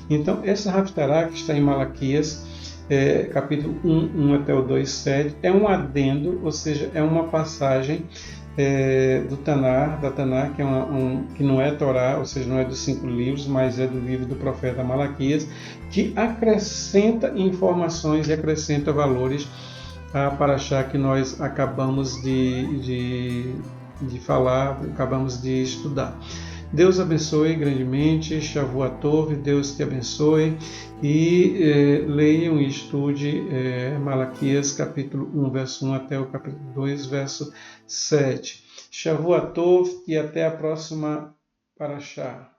Então, essa Haftará, que está em Malaquias, capítulo 1 até o 2:7, é um adendo, ou seja, é uma passagem da Tanar, que não é Torá, ou seja, não é dos 5 livros, mas é do livro do profeta Malaquias, que acrescenta informações e acrescenta valores à Parashá que nós acabamos de falar, acabamos de estudar. Deus abençoe grandemente, Shavua Tov, Deus te abençoe, e leiam e estude Malaquias capítulo 1, verso 1 até o capítulo 2, verso 7. Shavua Tov e até a próxima Parashá.